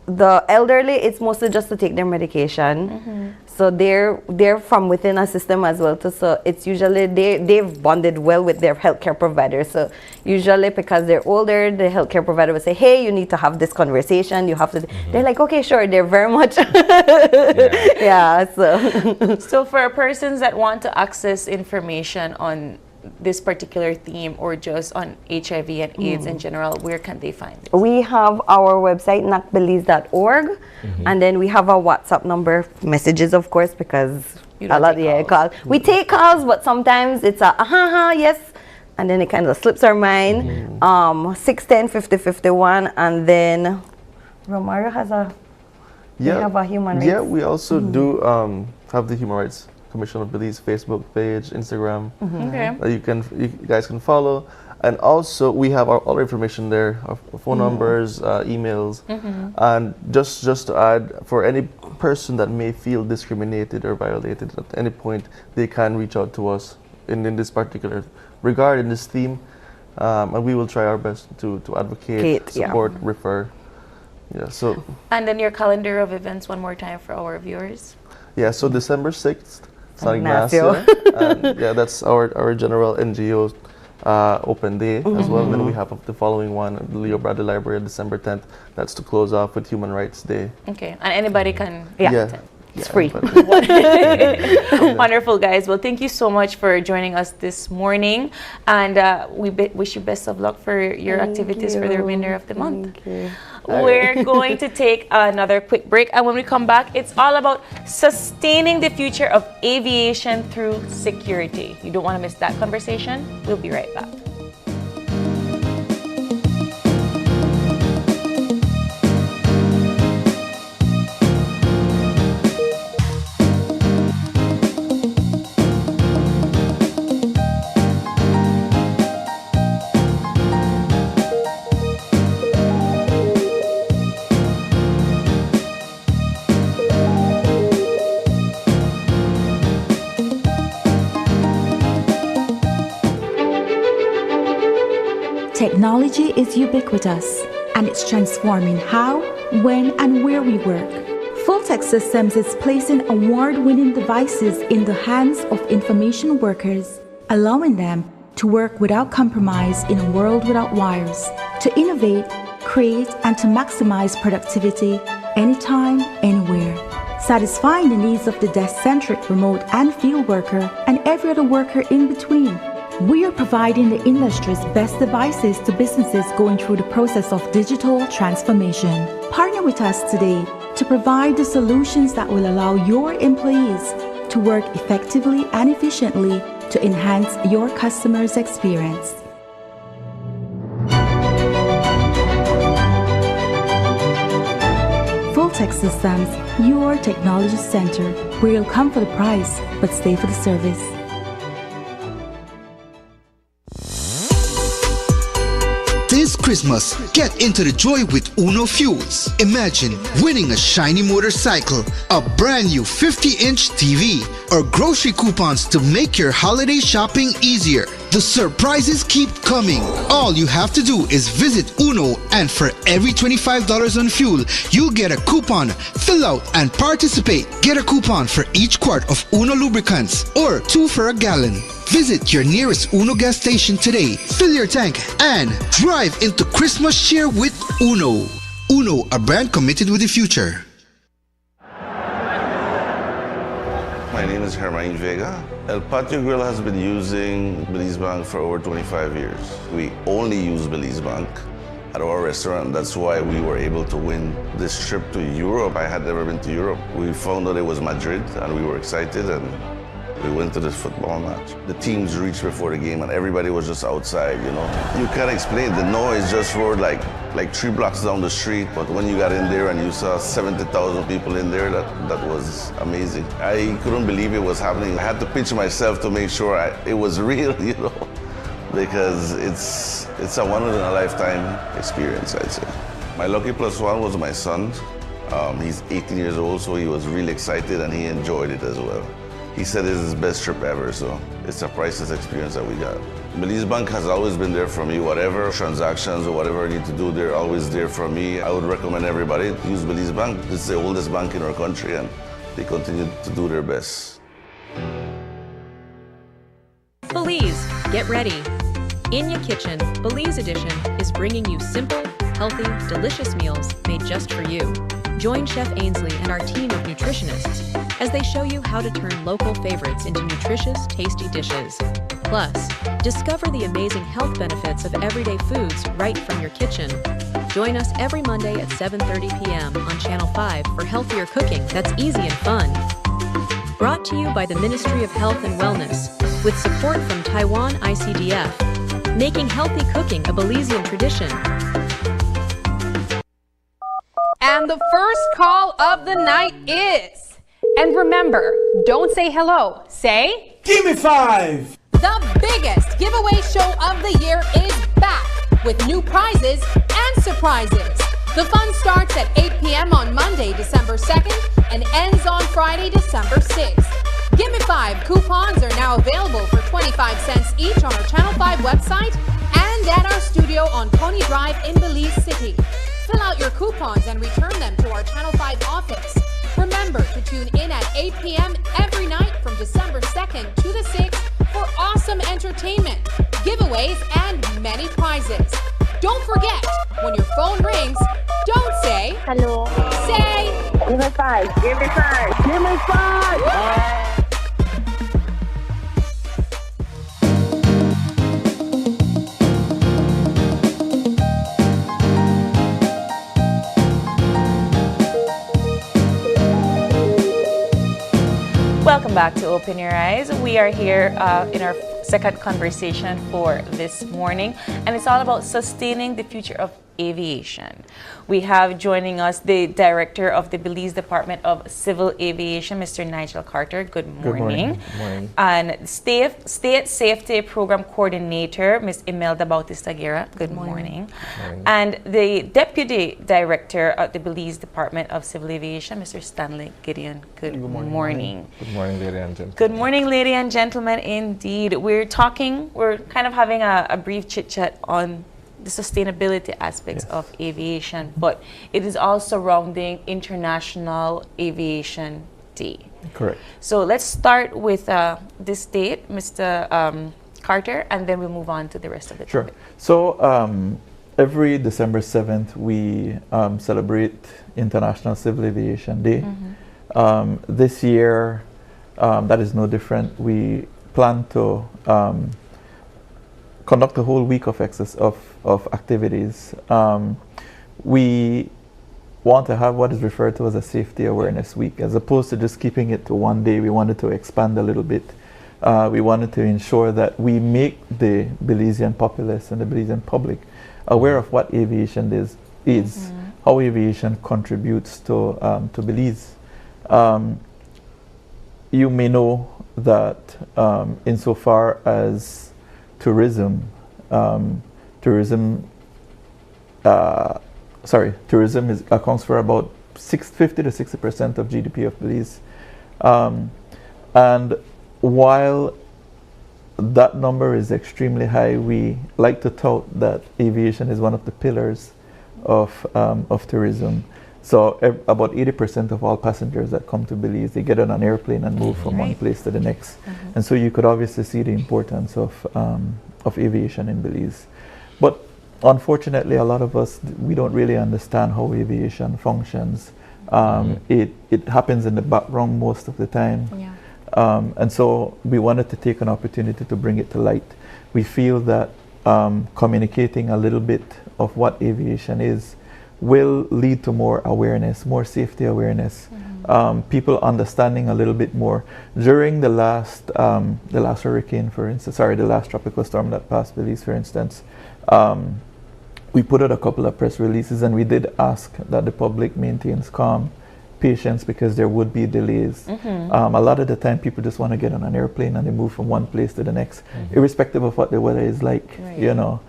the elderly, it's mostly just to take their medication. So they're from within a system as well too. So it's usually they've bonded well with their healthcare provider. So usually because they're older, the healthcare provider will say, hey, you need to have this conversation. You have to. They're like, okay, sure. They're very much. So for persons that want to access information on this particular theme or just on HIV and AIDS in general, where can they find it? We have our website, nacbelize.org, and then we have our WhatsApp number, messages, of course, because a lot of calls. We take calls, but sometimes it's a yes, and then it kind of slips our mind. 610-5051, and then Romario has we have a human rights. Yeah, we also do have the Human Rights Commission of Belize Facebook page, Instagram, that you guys can follow, and also we have all our information there, our phone numbers, emails, and just to add, for any person that may feel discriminated or violated at any point, they can reach out to us in this particular regard, in this theme, and we will try our best to advocate, support, refer. And then your calendar of events one more time for our viewers. So December 6th, San Ignacio. And that's our general NGO open day as well. Then we have the following one at the Leo Bradley Library on December 10th. That's to close off with Human Rights Day. Okay, and anybody can attend. It's free. Wonderful, guys. Well, thank you so much for joining us this morning, and we wish you best of luck for your activities for the remainder of the month. We're going to take another quick break, and when we come back, it's all about sustaining the future of aviation through security. You don't want to miss that conversation. We'll be right back. Technology is ubiquitous, and it's transforming how, when, and where we work. Fulltech Systems is placing award-winning devices in the hands of information workers, allowing them to work without compromise in a world without wires, to innovate, create, and to maximize productivity anytime, anywhere, satisfying the needs of the desk-centric remote and field worker and every other worker in between. We are providing the industry's best devices to businesses going through the process of digital transformation. Partner with us today to provide the solutions that will allow your employees to work effectively and efficiently to enhance your customers' experience. Fulltech Systems, your technology center, where you'll come for the price but stay for the service. This Christmas, get into the joy with Uno Fuels. Imagine winning a shiny motorcycle, a brand new 50-inch TV, or grocery coupons to make your holiday shopping easier. The surprises keep coming. All you have to do is visit Uno, and for every $25 on fuel, you'll get a coupon. Fill out and participate. Get a coupon for each quart of Uno lubricants or 2 for a gallon. Visit your nearest Uno gas station today, fill your tank, and drive into Christmas cheer with Uno. Uno, a brand committed with the future. My name is Hermine Vega. El Patio Grill has been using Belize Bank for over 25 years. We only use Belize Bank at our restaurant. That's why we were able to win this trip to Europe. I had never been to Europe. We found out it was Madrid, and we were excited, and we went to this football match. The teams reached before the game, and everybody was just outside, you know. You can't explain. The noise just roared like 3 blocks down the street, but when you got in there and you saw 70,000 people in there, that was amazing. I couldn't believe it was happening. I had to pinch myself to make sure it was real, you know, because it's a one-in-a-lifetime experience, I'd say. My lucky plus one was my son. He's 18 years old, so he was really excited and he enjoyed it as well. He said it's his best trip ever, so it's a priceless experience that we got. Belize Bank has always been there for me. Whatever transactions or whatever I need to do, they're always there for me. I would recommend everybody to use Belize Bank. This is the oldest bank in our country, and they continue to do their best. Belize, get ready. In Your Kitchen, Belize Edition is bringing you simple, healthy, delicious meals made just for you. Join Chef Ainsley and our team of nutritionists as they show you how to turn local favorites into nutritious, tasty dishes. Plus, discover the amazing health benefits of everyday foods right from your kitchen. Join us every Monday at 7:30 p.m. on Channel 5 for healthier cooking that's easy and fun. Brought to you by the Ministry of Health and Wellness, with support from Taiwan ICDF, making healthy cooking a Belizean tradition. And the first call of the night is, and remember, don't say hello, say, "Give me 5." The biggest giveaway show of the year is back with new prizes and surprises. The fun starts at 8 p.m. on Monday, December 2nd, and ends on Friday, December 6th. Give Me 5 coupons are now available for 25 cents each on our Channel 5 website and at our studio on Pony Drive in Belize City. Fill out your coupons and return them to our Channel 5 office. Remember to tune in at 8 p.m. every night from December 2nd to the 6th for awesome entertainment, giveaways, and many prizes. Don't forget, when your phone rings, don't say hello. Say Give me 5. Give me 5. Give me 5. Welcome back to Open Your Eyes. We are here in our second conversation for this morning, and it's all about sustaining the future of aviation. We have joining us the director of the Belize Department of Civil Aviation, Mr. Nigel Carter. Good morning. Good morning. And State Safety Program Coordinator, Ms. Imelda Bautista Guerra. Good morning. And the Deputy Director of the Belize Department of Civil Aviation, Mr. Stanley Gideon. Good morning. Good morning, ladies and gentlemen. Good morning, ladies and gentlemen. Indeed, we're kind of having a brief chit chat on the sustainability aspects of aviation, but it is all surrounding International Aviation Day. Correct. So let's start with this date, Mr. Carter, and then we'll move on to the rest of the Sure. topic. So every December 7th, we celebrate International Civil Aviation Day. This year, that is no different. We plan to conduct a whole week of activities. We want to have what is referred to as a safety awareness week. As opposed to just keeping it to one day, we wanted to expand a little bit. We wanted to ensure that we make the Belizean populace and the Belizean public aware of what aviation is, how aviation contributes to Belize. You may know that insofar as tourism accounts for about 50 to 60% of GDP of Belize. And while that number is extremely high, we like to tout that aviation is one of the pillars of tourism. So about 80% of all passengers that come to Belize, they get on an airplane and move from one place to the next. And so you could obviously see the importance of aviation in Belize. But unfortunately, a lot of us, we don't really understand how aviation functions. It happens in the background most of the time. And so we wanted to take an opportunity to bring it to light. We feel that communicating a little bit of what aviation is will lead to more awareness, more safety awareness, people understanding a little bit more. During the last hurricane, for instance, the last tropical storm that passed Belize, for instance, we put out a couple of press releases, and we did ask that the public maintains calm, patience, because there would be delays. A lot of the time, people just want to get on an airplane and they move from one place to the next, irrespective of what the weather is like. You know,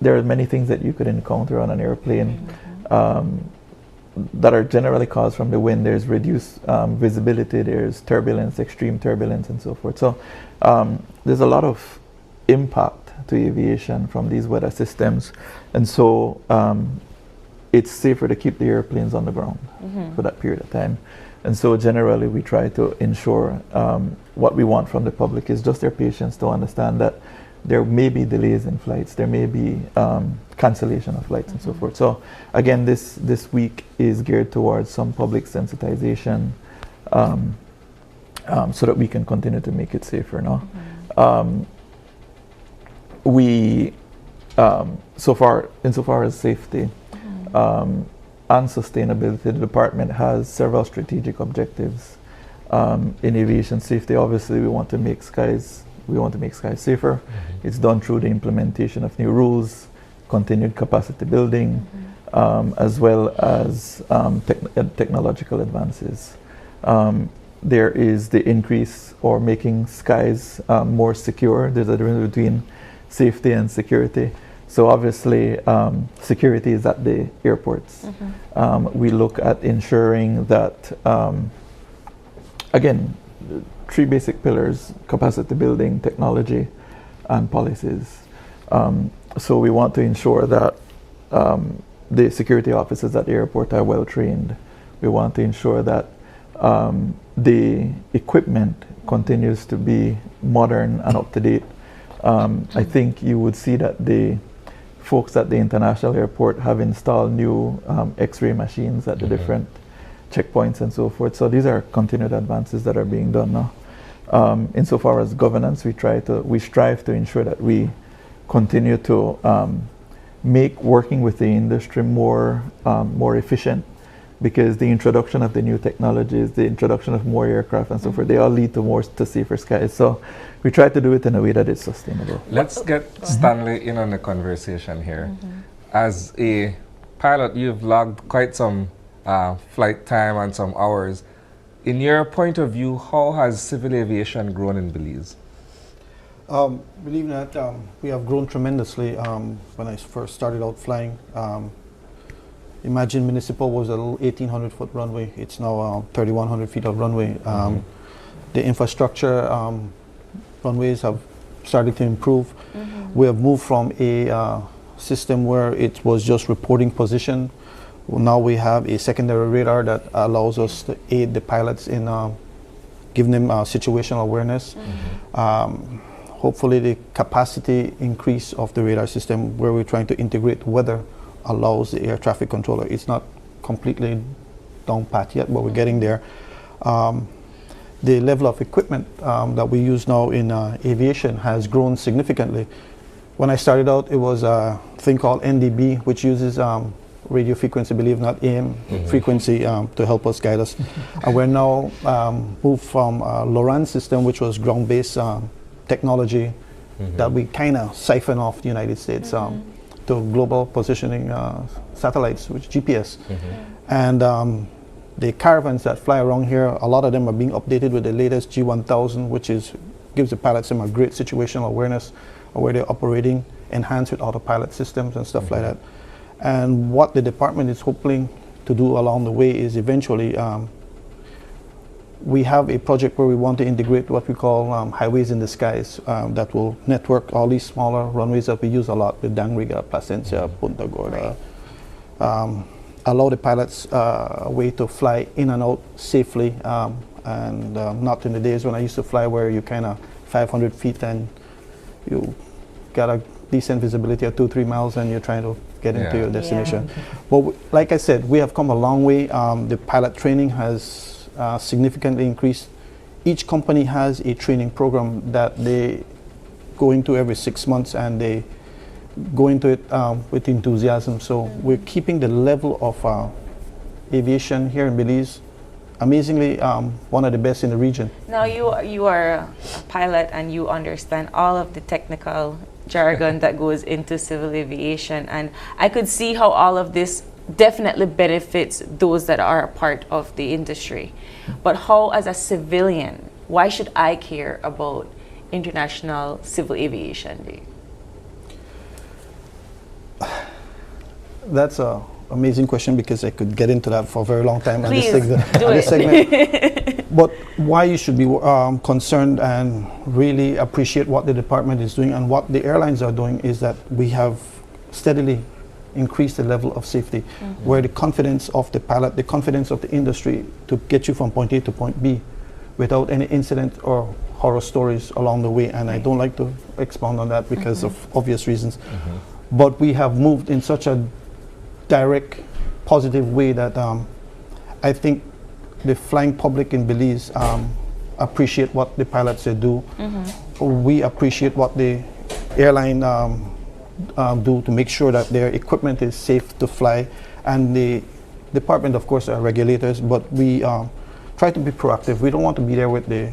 there are many things that you could encounter on an airplane that are generally caused from the wind. There's reduced visibility, there's turbulence, extreme turbulence, and so forth. So there's a lot of impact to aviation from these weather systems, and so it's safer to keep the airplanes on the ground for that period of time. And so generally we try to ensure what we want from the public is just their patience to understand that there may be delays in flights, there may be cancellation of flights and so forth. So again, this week is geared towards some public sensitization so that we can continue to make it safer now. Insofar as safety and sustainability, the department has several strategic objectives. In aviation safety, obviously we want to make skies safer. It's done through the implementation of new rules, continued capacity building, as well as technological advances. There is the increase or making skies more secure. There's a difference between safety and security. So obviously, security is at the airports. We look at ensuring that, again, three basic pillars: capacity building, technology, and policies. So we want to ensure that the security officers at the airport are well trained. We want to ensure that the equipment continues to be modern and up to date. I think you would see that the folks at the international airport have installed new X-ray machines at the different checkpoints and so forth. So these are continued advances that are being done now. Insofar as governance, we strive to ensure that we continue to make working with the industry more efficient, because the introduction of the new technologies, the introduction of more aircraft and so forth, they all lead to safer skies. So we try to do it in a way that is sustainable. Let's get Stanley in on the conversation here. As a pilot, you've logged quite some flight time and some hours. In your point of view, how has civil aviation grown in Belize? Believe it or not, we have grown tremendously. When I first started out flying, imagine Municipal was a little 1,800-foot runway. It's now 3,100 feet of runway. The infrastructure, runways have started to improve. We have moved from a system where it was just reporting position. Now we have a secondary radar that allows us to aid the pilots in giving them situational awareness. Hopefully the capacity increase of the radar system, where we're trying to integrate weather, allows the air traffic controller. It's not completely down pat yet, but we're getting there. The level of equipment that we use now in aviation has grown significantly. When I started out, it was a thing called NDB, which uses radio frequency, believe it or not, AM frequency to help us guide us. And we're now moved from LORAN system, which was ground-based technology that we kind of siphon off the United States to global positioning satellites, which GPS. And the caravans that fly around here, a lot of them are being updated with the latest G1000, which gives the pilots a great situational awareness of where they're operating, enhanced with autopilot systems and stuff like that. And what the department is hoping to do along the way is eventually we have a project where we want to integrate what we call highways in the skies that will network all these smaller runways that we use a lot with Dangriga, Placencia, Punta Gorda. Allow the pilots a way to fly in and out safely, and not in the days when I used to fly where you kind of 500 feet and you got a decent visibility at 2-3 miles and you're trying to get into your destination. But like I said, we have come a long way. The pilot training has significantly increased. Each company has a training program that they go into every 6 months, and they go into it with enthusiasm. So we're keeping the level of aviation here in Belize, amazingly, one of the best in the region. Now you are a pilot and you understand all of the technical jargon that goes into civil aviation, and I could see how all of this definitely benefits those that are a part of the industry. But how, as a civilian, why should I care about International Civil Aviation Day? That's an amazing question, because I could get into that for a very long time. Please, this segment. But why you should be concerned and really appreciate what the department is doing and what the airlines are doing is that we have steadily increased the level of safety, where the confidence of the pilot, the confidence of the industry to get you from point A to point B without any incident or horror stories along the way. And I don't like to expound on that because of obvious reasons. But we have moved in such a direct, positive way that I think the flying public in Belize appreciate what the pilots do. We appreciate what the airline do to make sure that their equipment is safe to fly. And the department, of course, are regulators, but we try to be proactive. We don't want to be there with the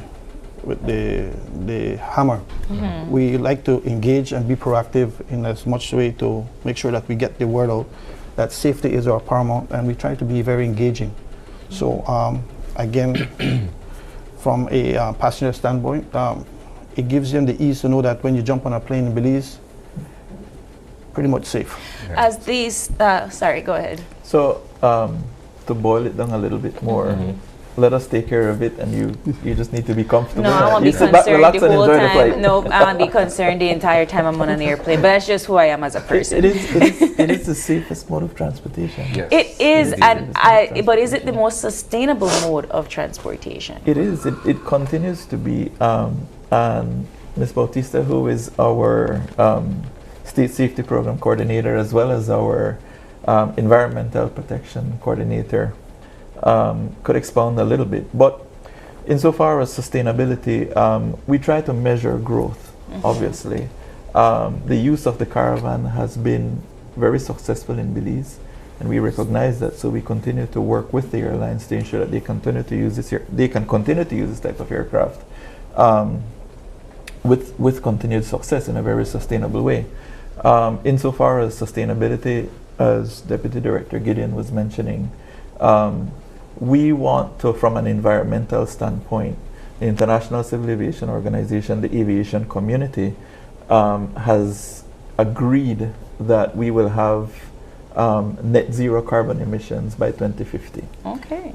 hammer. We like to engage and be proactive in as much way to make sure that we get the word out that safety is our paramount, and we try to be very engaging. So again, from a passenger standpoint, it gives them the ease to know that when you jump on a plane in Belize, pretty much safe. As these, sorry, go ahead. So to boil it down a little bit more, let us take care of it, and you just need to be comfortable. No, I won't be concerned the whole time. No, I won't be concerned the entire time I'm on an airplane. But that's just who I am as a person. It is the safest mode of transportation. Yes. It is, but is it the most sustainable mode of transportation? It is. It continues to be. And Ms. Bautista, who is our State Safety Program Coordinator, as well as our Environmental Protection Coordinator, could expound a little bit. But insofar as sustainability, we try to measure growth, obviously. The use of the caravan has been very successful in Belize, and we recognize that, so we continue to work with the airlines to ensure that they continue to use this type of aircraft with continued success in a very sustainable way. Insofar as sustainability, as Deputy Director Gideon was mentioning, we want to, from an environmental standpoint, the International Civil Aviation Organization, the aviation community, has agreed that we will have net zero carbon emissions by 2050. Okay.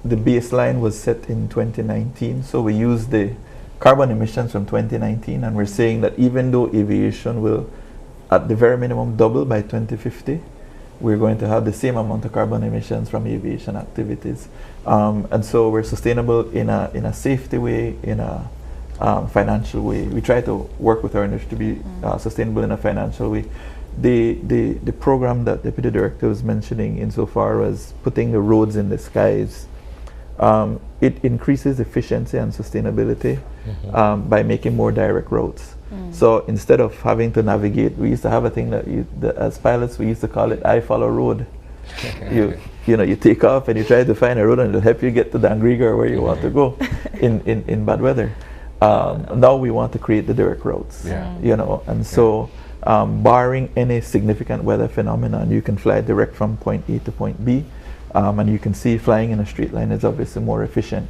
The baseline was set in 2019, so we used the carbon emissions from 2019, and we're saying that even though aviation will, at the very minimum, double by 2050, we're going to have the same amount of carbon emissions from aviation activities. And so we're sustainable in a safety way, in a financial way. We try to work with our industry to be sustainable in a financial way. The program that Deputy Director was mentioning insofar as putting the roads in the skies, it increases efficiency and sustainability by making more direct routes. So instead of having to navigate, we used to have a thing that as pilots we used to call it I follow road. You take off and you try to find a road, and it'll help you get to Dangriga or where you want to go in bad weather. Now we want to create the direct routes, and so barring any significant weather phenomenon, you can fly direct from point A to point B. And you can see flying in a straight line is obviously more efficient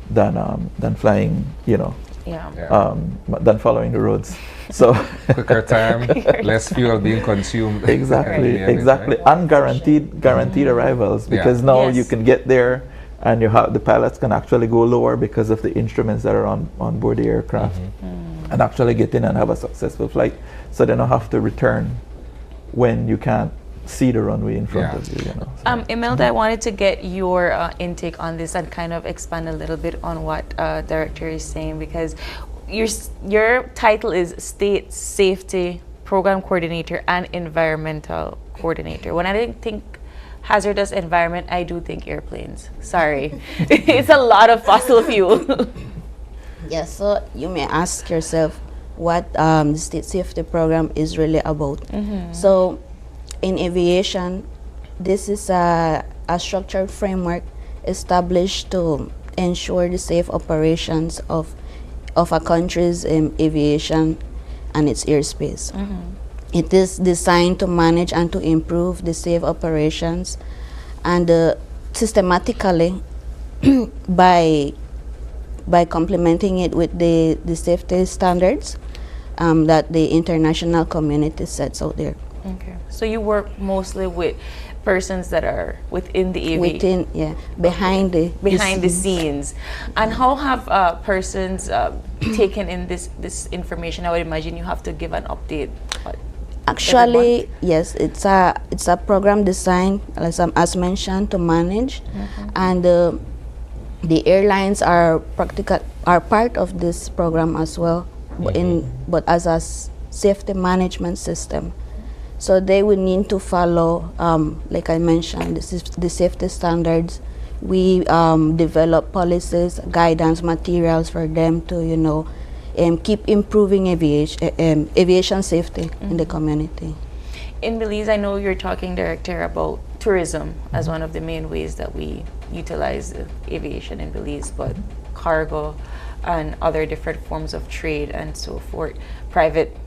than flying, than following the roads. So quicker time, less fuel being consumed. Exactly, exactly, and guaranteed arrivals, because now you can get there, and the pilots can actually go lower because of the instruments that are on board the aircraft, and actually get in and have a successful flight. So they don't have to return when you can't see the runway in front of you. Imelda, I wanted to get your intake on this and kind of expand a little bit on what Director is saying, because your title is State Safety Program Coordinator and Environmental Coordinator. When I didn't think hazardous environment, I do think airplanes. Sorry. It's a lot of fossil fuel. Yes, so you may ask yourself what the State Safety Program is really about. So in aviation, this is a structured framework established to ensure the safe operations of a country's aviation and its airspace. It is designed to manage and to improve the safe operations, and systematically by complementing it with the safety standards that the international community sets out there. Okay. So you work mostly with persons that are within the aviation? Behind the scenes. And how have persons taken in this information? I would imagine you have to give an update. Actually, yes, it's a program designed, as mentioned, to manage, and the airlines are part of this program as well, but as a safety management system. So they would need to follow, like I mentioned, the safety standards. We develop policies, guidance materials for them to, keep improving aviation safety in the community. In Belize, I know you're talking, Director, about tourism as one of the main ways that we utilize aviation in Belize, but cargo and other different forms of trade and so forth, private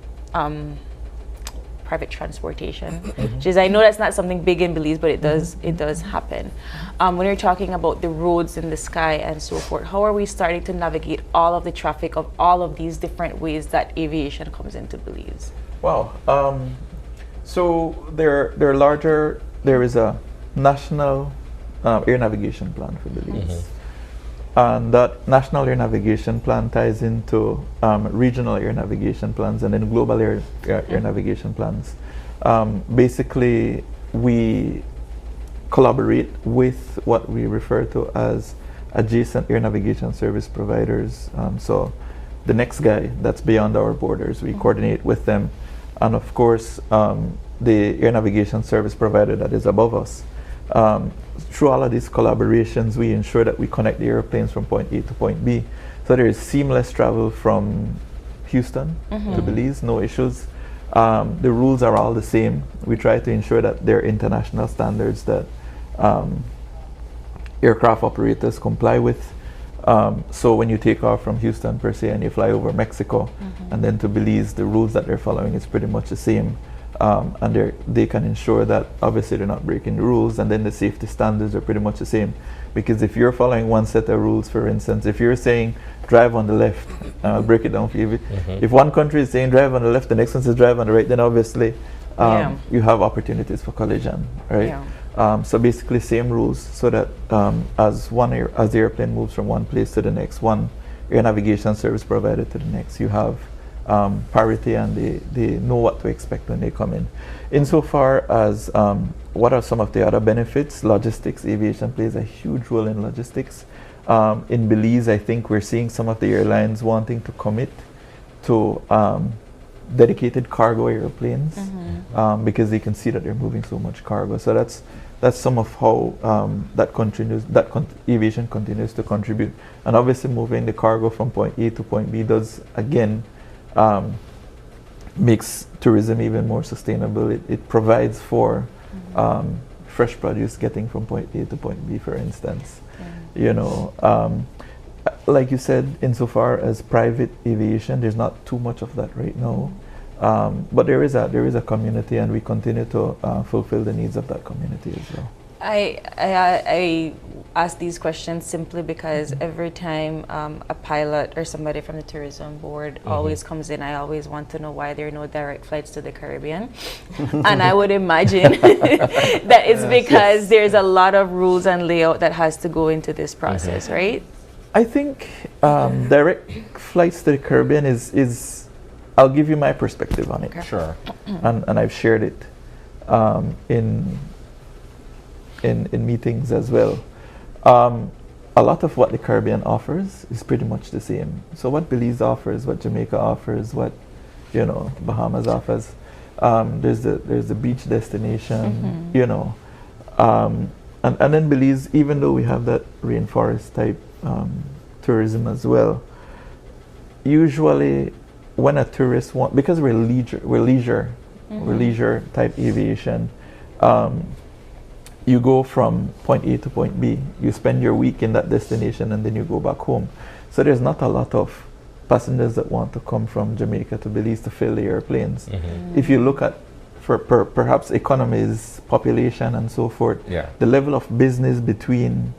transportation, which is, I know that's not something big in Belize, but it does happen. When you're talking about the roads in the sky and so forth, how are we starting to navigate all of the traffic of all of these different ways that aviation comes into Belize? Wow. So there is a national air navigation plan for Belize. And that national air navigation plan ties into regional air navigation plans and then global air navigation plans. Basically, we collaborate with what we refer to as adjacent air navigation service providers. So the next guy that's beyond our borders, we coordinate with them. And of course, the air navigation service provider that is above us. through all of these collaborations, we ensure that we connect the airplanes from point A to point B. So there is seamless travel from Houston to Belize, no issues. The rules are all the same. We try to ensure that they're international standards that aircraft operators comply with. So when you take off from Houston per se and you fly over Mexico and then to Belize, the rules that they're following is pretty much the same. And they can ensure that obviously they're not breaking the rules, and then the safety standards are pretty much the same. Because if you're following one set of rules, for instance, if you're saying drive on the left, I'll break it down for you. If one country is saying drive on the left, the next one says drive on the right, then obviously you have opportunities for collision, right? So basically same rules, so that as the airplane moves from one place to the next, one air navigation service provider to the next, you have parity, and they know what to expect when they come in. Insofar as what are some of the other benefits, logistics, aviation plays a huge role in logistics. In Belize, I think we're seeing some of the airlines wanting to commit to dedicated cargo airplanes because they can see that they're moving so much cargo. So that's some of how aviation continues to contribute. And obviously moving the cargo from point A to point B does, again, makes tourism even more sustainable. It provides for fresh produce getting from point A to point B, for instance. You know, like you said, insofar as private aviation, there's not too much of that right now. But there is a community, and we continue to fulfill the needs of that community as well. I ask these questions simply because every time a pilot or somebody from the tourism board always comes in, I always want to know why there are no direct flights to the Caribbean. And I would imagine that it's because there's a lot of rules and layout that has to go into this process, right? I think direct flights to the Caribbean is I'll give you my perspective on it. Okay. Sure. And I've shared it in meetings as well. A lot of what the Caribbean offers is pretty much the same. So what Belize offers, what Jamaica offers, what Bahamas offers. There's the beach destination, and then Belize, even though we have that rainforest type tourism as well, usually when a tourist because we're leisure type aviation, you go from point A to point B, you spend your week in that destination, and then you go back home. So there's not a lot of passengers that want to come from Jamaica to Belize to fill the airplanes. If you look at perhaps economies, population, and so forth, the level of business between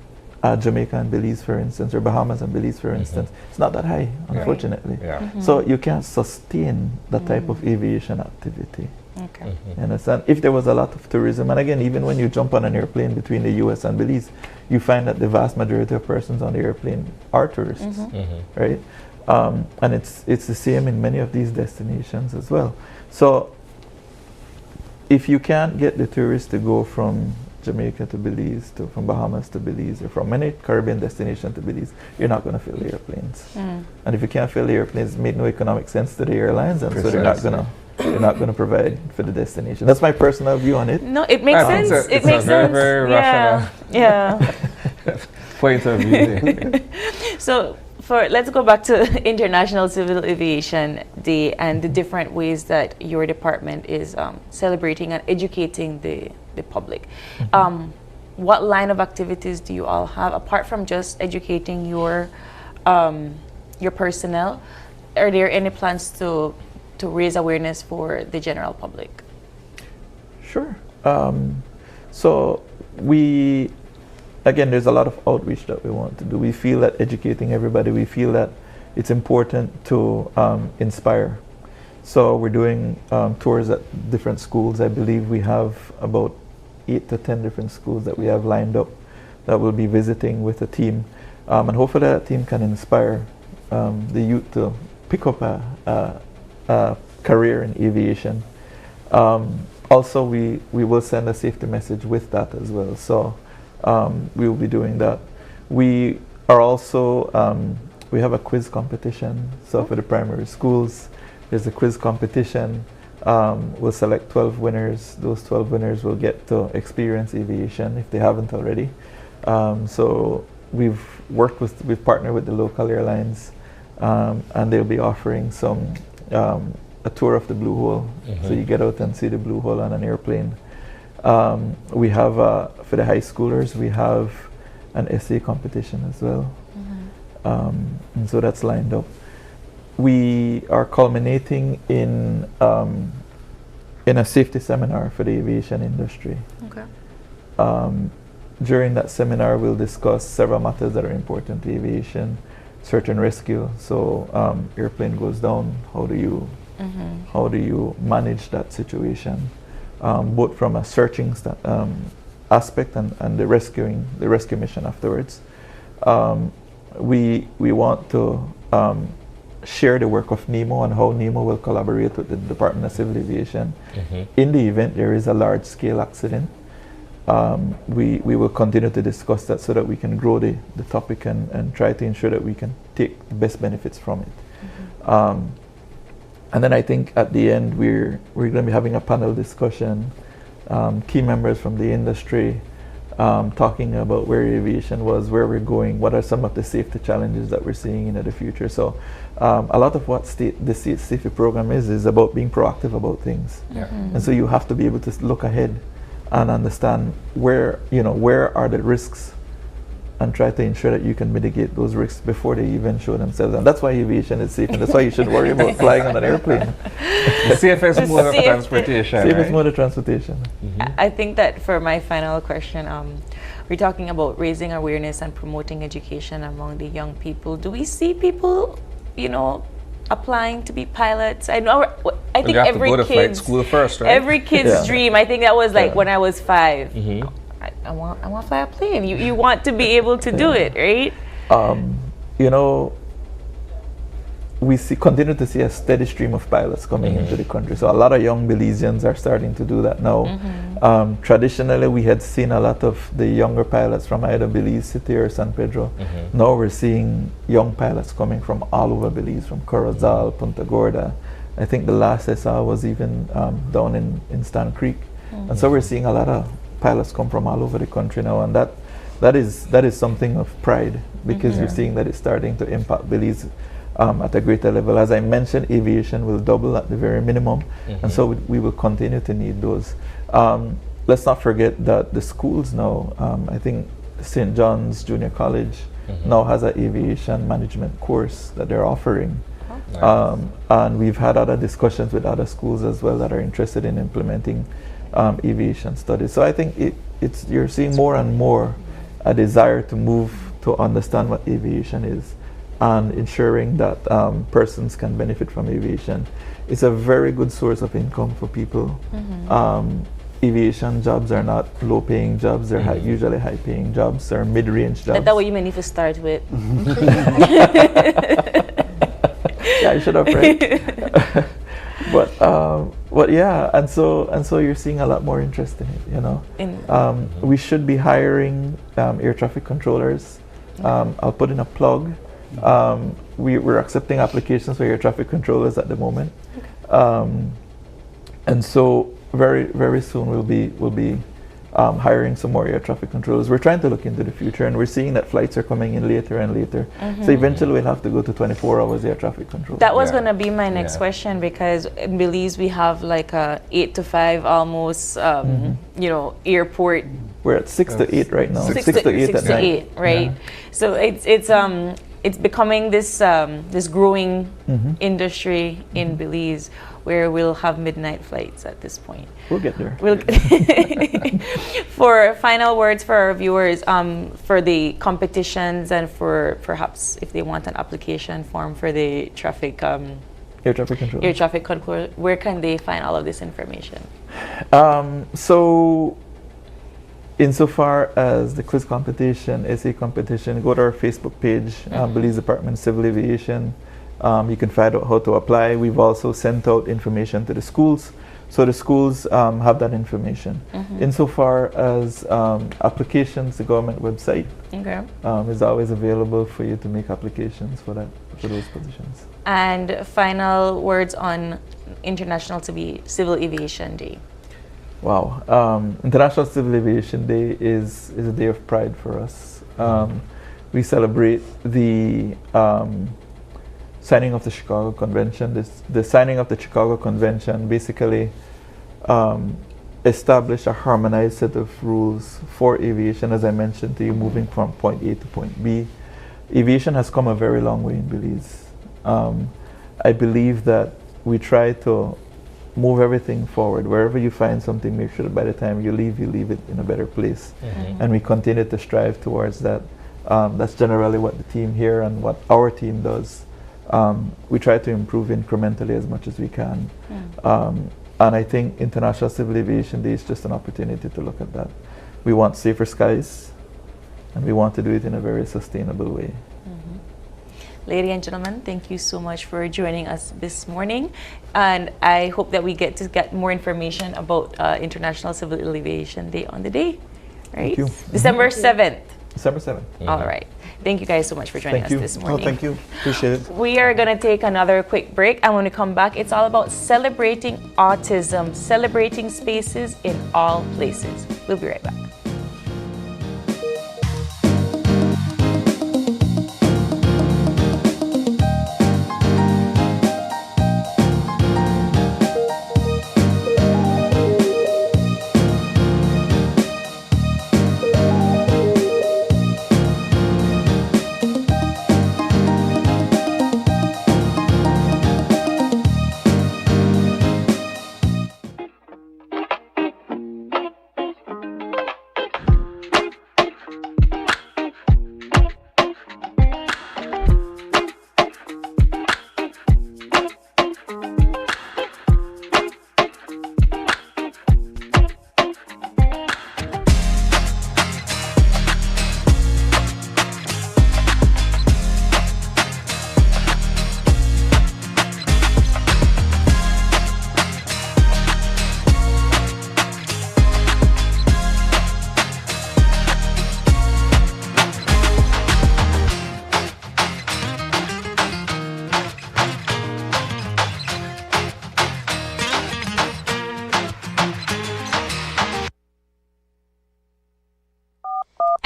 Jamaica and Belize, for instance, or Bahamas and Belize, for instance, it's not that high, unfortunately. So you can't sustain that type of aviation activity. Okay. You understand? If there was a lot of tourism, and again, even when you jump on an airplane between the US and Belize, you find that the vast majority of persons on the airplane are tourists, right? And it's the same in many of these destinations as well. So if you can't get the tourists to go from Jamaica to Belize, from Bahamas to Belize, or from any Caribbean destination to Belize, you're not going to fill the airplanes. And if you can't fill the airplanes, it made no economic sense to the airlines, and so they're not going to provide for the destination. That's my personal view on it. No, it makes sense. It makes sense. Very rational. Yeah. Point of view. So let's go back to International Civil Aviation Day and the different ways that your department is celebrating and educating the public. What line of activities do you all have apart from just educating your personnel? Are there any plans to raise awareness for the general public? Sure. So again, there's a lot of outreach that we want to do. We feel that educating everybody, we feel that it's important to inspire. So we're doing tours at different schools. I believe we have about 8 to 10 different schools that we have lined up that we'll be visiting with a team. And hopefully that team can inspire the youth to pick up a career in aviation. Also, we will send a safety message with that as well. So we will be doing that. We are also, we have a quiz competition. So for the primary schools, there's a quiz competition. We'll select 12 winners. Those 12 winners will get to experience aviation if they haven't already. So we've partnered with the local airlines, and they'll be offering a tour of the Blue Hole. So you get out and see the Blue Hole on an airplane. We have, for the high schoolers, we have an essay competition as well. And so that's lined up. We are culminating in a safety seminar for the aviation industry. During that seminar, we'll discuss several matters that are important to aviation, search and rescue. So airplane goes down, how do you manage that situation, both from a searching aspect and the rescue mission afterwards. We want to share the work of NEMO and how NEMO will collaborate with the Department of Civil Aviation. In the event there is a large-scale accident, we will continue to discuss that so that we can grow the topic and try to ensure that we can take the best benefits from it. And then I think at the end we're going to be having a panel discussion, key members from the industry, talking about where aviation was, where we're going, what are some of the safety challenges that we're seeing in the future. So a lot of what the safety program is about being proactive about things. And so you have to be able to look ahead and understand where are the risks and try to ensure that you can mitigate those risks before they even show themselves. And that's why aviation is safe, and that's why you should worry about flying on an airplane. The safest mode of transportation. Safest mode of transportation. I think that for my final question, we're talking about raising awareness and promoting education among the young people. Do we see people, applying to be pilots? I think every kid's school first, right? Every kid's dream. I think that was like when I was 5. I want to fly a plane. You want to be able to do it, right? We continue to see a steady stream of pilots coming into the country. So a lot of young Belizeans are starting to do that now. Traditionally, we had seen a lot of the younger pilots from either Belize City or San Pedro. Now we're seeing young pilots coming from all over Belize, from Corozal, Punta Gorda. I think the last I saw was even down in Stan Creek. And so we're seeing a lot of pilots come from all over the country now, and that is something of pride, because you're seeing that it's starting to impact Belize at a greater level. As I mentioned, aviation will double at the very minimum, and so we will continue to need those. Let's not forget that the schools now, I think St. John's Junior College now has an aviation management course that they're offering. And we've had other discussions with other schools as well that are interested in implementing aviation studies. So I think you're seeing more and more a desire to move to understand what aviation is and ensuring that persons can benefit from aviation. It's a very good source of income for people. Aviation jobs are not low-paying jobs. They're usually high-paying jobs. They're mid-range jobs. That's what you mean if you start with. Yeah, I should have, right? But yeah, and so you're seeing a lot more interest in it. We should be hiring air traffic controllers. I'll put in a plug. We're accepting applications for air traffic controllers at the moment, and so very very soon we'll be hiring some more air traffic controllers. We're trying to look into the future, and we're seeing that flights are coming in later and later. So eventually we'll have to go to 24 hours air traffic control. That was going to be my next question, because in Belize we have like a 8 to 5 almost, airport. We're at 6 to 8 right now. 6 to 8 6 to 8, right? Yeah. So it's becoming this growing industry in Belize, where we'll have midnight flights at this point. We'll get there. For final words for our viewers, for the competitions, and for perhaps if they want an application form for the traffic air traffic controller, where can they find all of this information? So insofar as the quiz competition, essay competition, go to our Facebook page, Belize Department of Civil Aviation. You can find out how to apply. We've also sent out information to the schools So the schools have that information. Insofar as applications, the government website is always available for you to make applications for those positions. And final words on International Civil Aviation Day. Wow. International Civil Aviation Day is a day of pride for us. We celebrate the signing of the Chicago Convention. The signing of the Chicago Convention basically established a harmonized set of rules for aviation, as I mentioned to you, moving from point A to point B. Aviation has come a very long way in Belize. I believe that we try to move everything forward. Wherever you find something, make sure that by the time you leave it in a better place. And we continue to strive towards that. That's generally what the team here and what our team does. We try to improve incrementally as much as we can. And I think International Civil Aviation Day is just an opportunity to look at that. We want safer skies, and we want to do it in a very sustainable way. Ladies and gentlemen, thank you so much for joining us this morning. And I hope that we get more information about International Civil Aviation Day on the day. Right? Thank you. December 7th. December 7th. All right. Thank you guys so much for joining us this morning. Oh, thank you. Appreciate it. We are going to take another quick break. And when we come back, it's all about celebrating autism, celebrating spaces in all places. We'll be right back.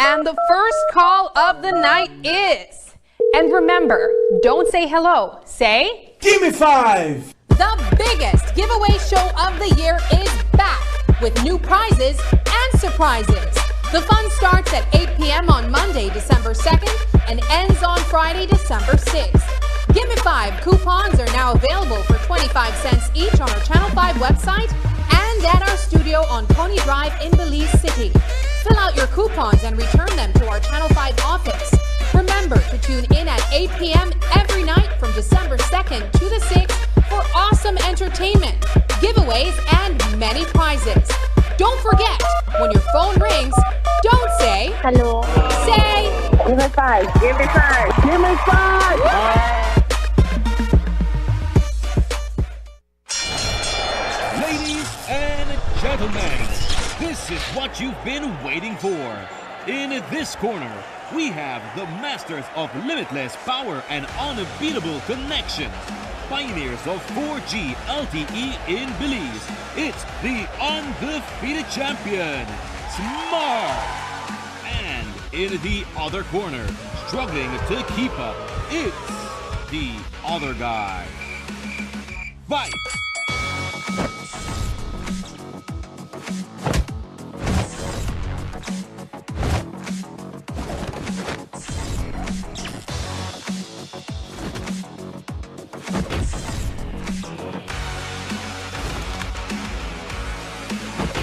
And the first call of the night is, and remember, don't say hello, say, "Give me 5." The biggest giveaway show of the year is back with new prizes and surprises. The fun starts at 8 p.m. on Monday, December 2nd and ends on Friday, December 6th. Give Me 5 coupons are now available for 25 cents each on our Channel 5 website and at our studio on Pony Drive in Belize City. Fill out your coupons and return them to our Channel 5 office. Remember to tune in at 8 p.m. every night from December 2nd to the 6th for awesome entertainment, giveaways, and many prizes. Don't forget, when your phone rings, don't say, "Hello." Say, "Give me 5. Give me 5. Give me 5." Ladies and gentlemen, this is what you've been waiting for. In this corner, we have the masters of limitless power and unbeatable connection. Pioneers of 4G LTE in Belize. It's the undefeated champion, Smart. And in the other corner, struggling to keep up, it's the other guy. Fight!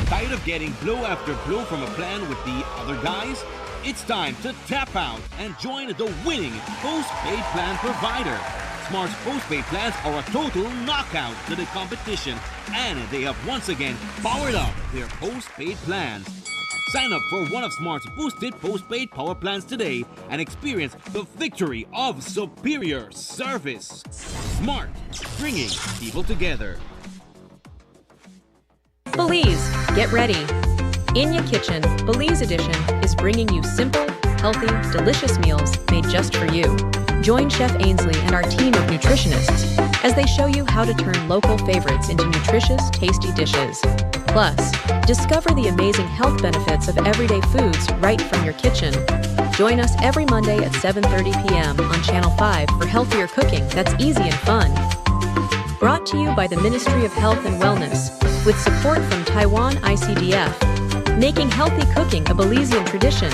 Tired of getting blow after blow from a plan with the other guys? It's time to tap out and join the winning postpaid plan provider. Smart's postpaid plans are a total knockout to the competition, and they have once again powered up their postpaid plans. Sign up for one of Smart's boosted postpaid power plans today and experience the victory of superior service. Smart, bringing people together. Belize, get ready. In Your Kitchen, Belize Edition is bringing you simple, healthy, delicious meals made just for you. Join Chef Ainsley and our team of nutritionists as they show you how to turn local favorites into nutritious, tasty dishes. Plus, discover the amazing health benefits of everyday foods right from your kitchen. Join us every Monday at 7:30 p.m. on Channel 5 for healthier cooking that's easy and fun. Brought to you by the Ministry of Health and Wellness, with support from Taiwan ICDF, making healthy cooking a Belizean tradition.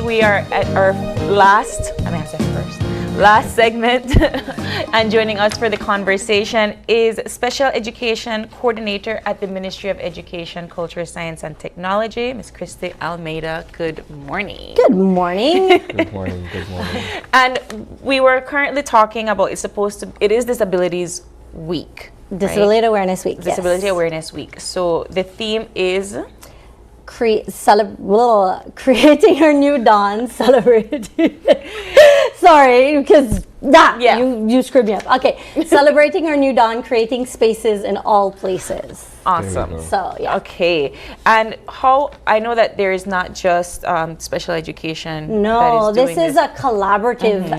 We are at our last segment and joining us for the conversation is Special Education Coordinator at the Ministry of Education, Culture, Science and Technology, Ms. Christy Almeida. Good morning. Good morning. Good morning. Good morning. And we were currently talking about it is Disabilities Week. Disability Awareness Week. Disability Awareness Week. So the theme is creating our new dawn, celebrating. Sorry, because you screwed me up. Okay, celebrating our new dawn, creating spaces in all places. Awesome. So yeah. Okay, and how I know that there is not just special education. No, this is a collaborative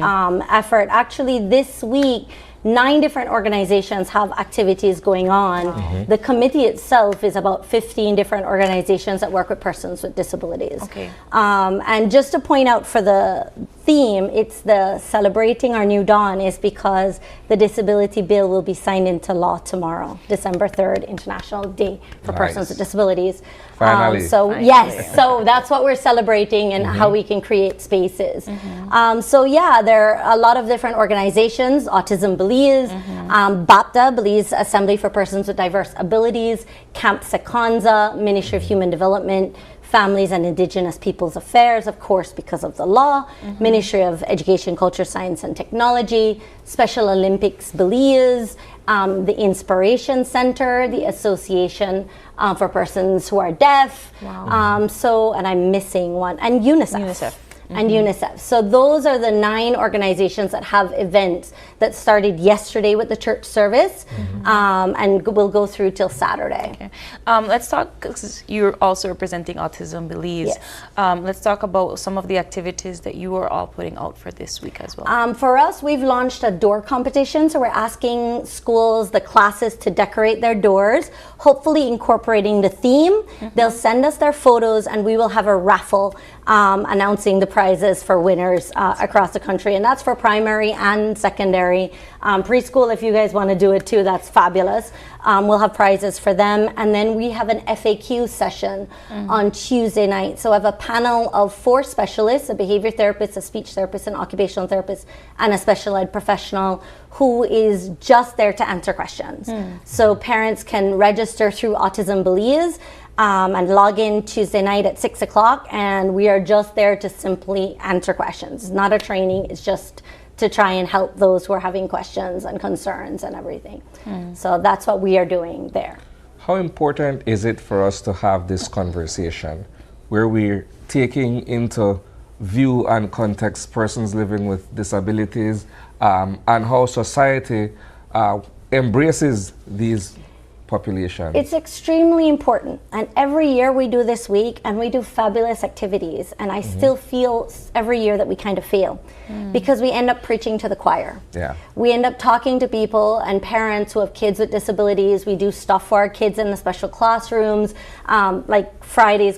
effort. Actually, this week, 9 different organizations have activities going on. The committee itself is about 15 different organizations that work with persons with disabilities. Okay. And just to point out for the theme, it's the Celebrating Our New Dawn is because the disability bill will be signed into law tomorrow, December 3rd, International Day for Persons with Disabilities. Finally. Yes, so that's what we're celebrating and how we can create spaces. There are a lot of different organizations, Autism Belize, BAPTA, Belize Assembly for Persons with Diverse Abilities, Camp Sekanza, Ministry of Human Development, Families and Indigenous Peoples Affairs, of course, because of the law, Ministry of Education, Culture, Science and Technology, Special Olympics Belize, the Inspiration Center, the Association for Persons Who Are Deaf, and I'm missing one, and UNICEF. And UNICEF. So those are the 9 organizations that have events that started yesterday with the church service and will go through till Saturday. Okay. Let's talk, because you're also representing Autism Belize. Yes. Let's talk about some of the activities that you are all putting out for this week as well. For us, we've launched a door competition. So we're asking schools, the classes to decorate their doors, hopefully incorporating the theme. They'll send us their photos and we will have a raffle announcing the prizes for winners across the country, and that's for primary and secondary. Preschool, if you guys want to do it too, that's fabulous. We'll have prizes for them, and then we have an FAQ session on Tuesday night. So I have a panel of 4 specialists, a behavior therapist, a speech therapist, an occupational therapist, and a special ed professional who is just there to answer questions. So parents can register through Autism Belize and log in Tuesday night at 6 o'clock, and we are just there to simply answer questions. It's not a training, it's just to try and help those who are having questions and concerns and everything. So that's what we are doing there. How important is it for us to have this conversation where we're taking into view and context persons living with disabilities and how society embraces these population? It's extremely important, and every year we do this week and we do fabulous activities, and I still feel every year that we kind of fail because we end up preaching to the choir. We end up talking to people and parents who have kids with disabilities. We do stuff for our kids in the special classrooms, like Friday's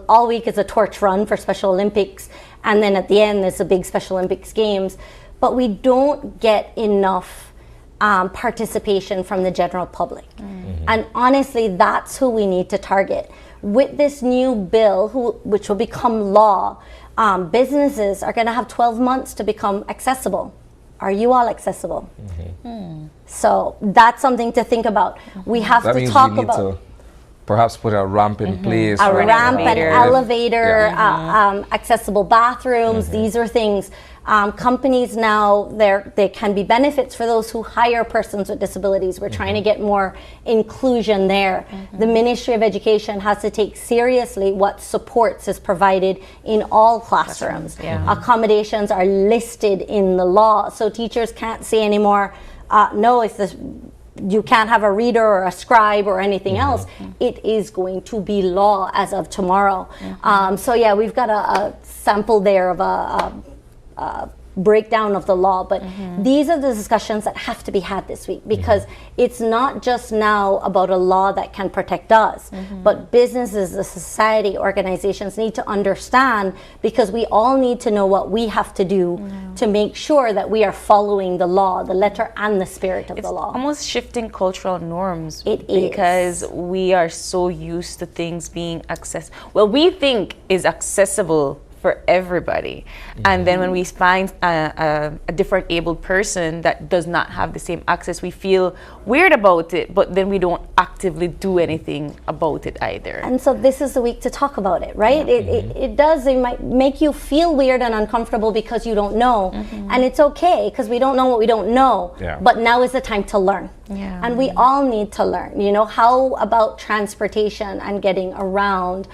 all week is a torch run for Special Olympics, and then at the end there's a big Special Olympics games, but we don't get enough participation from the general public. And honestly, that's who we need to target. with this new bill, which will become law, businesses are going to have 12 months to become accessible. Are you all accessible? So that's something to think about. We have That to means talk we need about to perhaps put a ramp in place. a or ramp, an elevator, Yeah. accessible bathrooms. These are things. Companies now, there can be benefits for those who hire persons with disabilities. We're trying to get more inclusion there. The Ministry of Education has to take seriously what supports is provided in all classrooms. Accommodations are listed in the law, so teachers can't say anymore, no, if this you can't have a reader or a scribe or anything else. It is going to be law as of tomorrow. So yeah, we've got a sample there of a breakdown of the law, but these are the discussions that have to be had this week, because it's not just now about a law that can protect us, but businesses, the society, organizations need to understand, because we all need to know what we have to do to make sure that we are following the law, the letter and the spirit of the law. Almost shifting cultural norms. It is. Because we are so used to things being we think is accessible for everybody, and then when we find a different abled person that does not have the same access, we feel weird about it, but then we don't actively do anything about it either. And so this is the week to talk about it, right? It might make you feel weird and uncomfortable because you don't know, and it's okay, because we don't know what we don't know. But now is the time to learn, and we all need to learn. You know, how about transportation and getting around?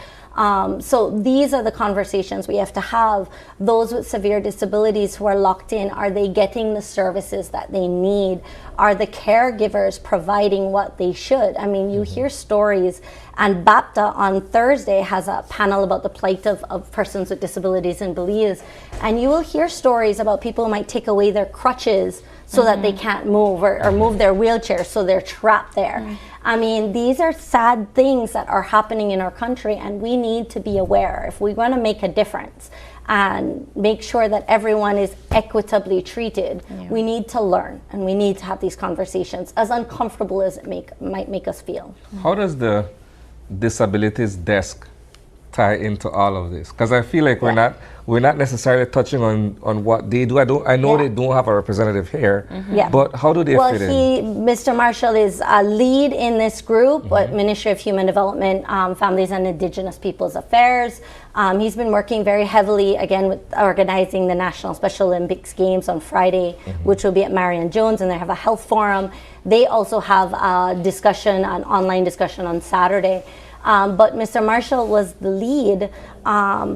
So these are the conversations we have to have. Those with severe disabilities who are locked in, are they getting the services that they need? Are the caregivers providing what they should? I mean, you hear stories, and BAPTA on Thursday has a panel about the plight of persons with disabilities in Belize, and you will hear stories about people who might take away their crutches so that they can't move, or move their wheelchair so they're trapped there. I mean, these are sad things that are happening in our country, and we need to be aware. If we want to make a difference and make sure that everyone is equitably treated, we need to learn, and we need to have these conversations, as uncomfortable as it might make us feel. How does the disabilities desk tie into all of this? Because I feel like we're not necessarily touching on what they do. I know they don't have a representative here, but how do they fit in? Mr. Marshall is a lead in this group with Ministry of Human Development, Families and Indigenous Peoples Affairs. He's been working very heavily, again, with organizing the National Special Olympics Games on Friday, which will be at Marion Jones, and they have a health forum. They also have a discussion, an online discussion on Saturday. But Mr. Marshall was the lead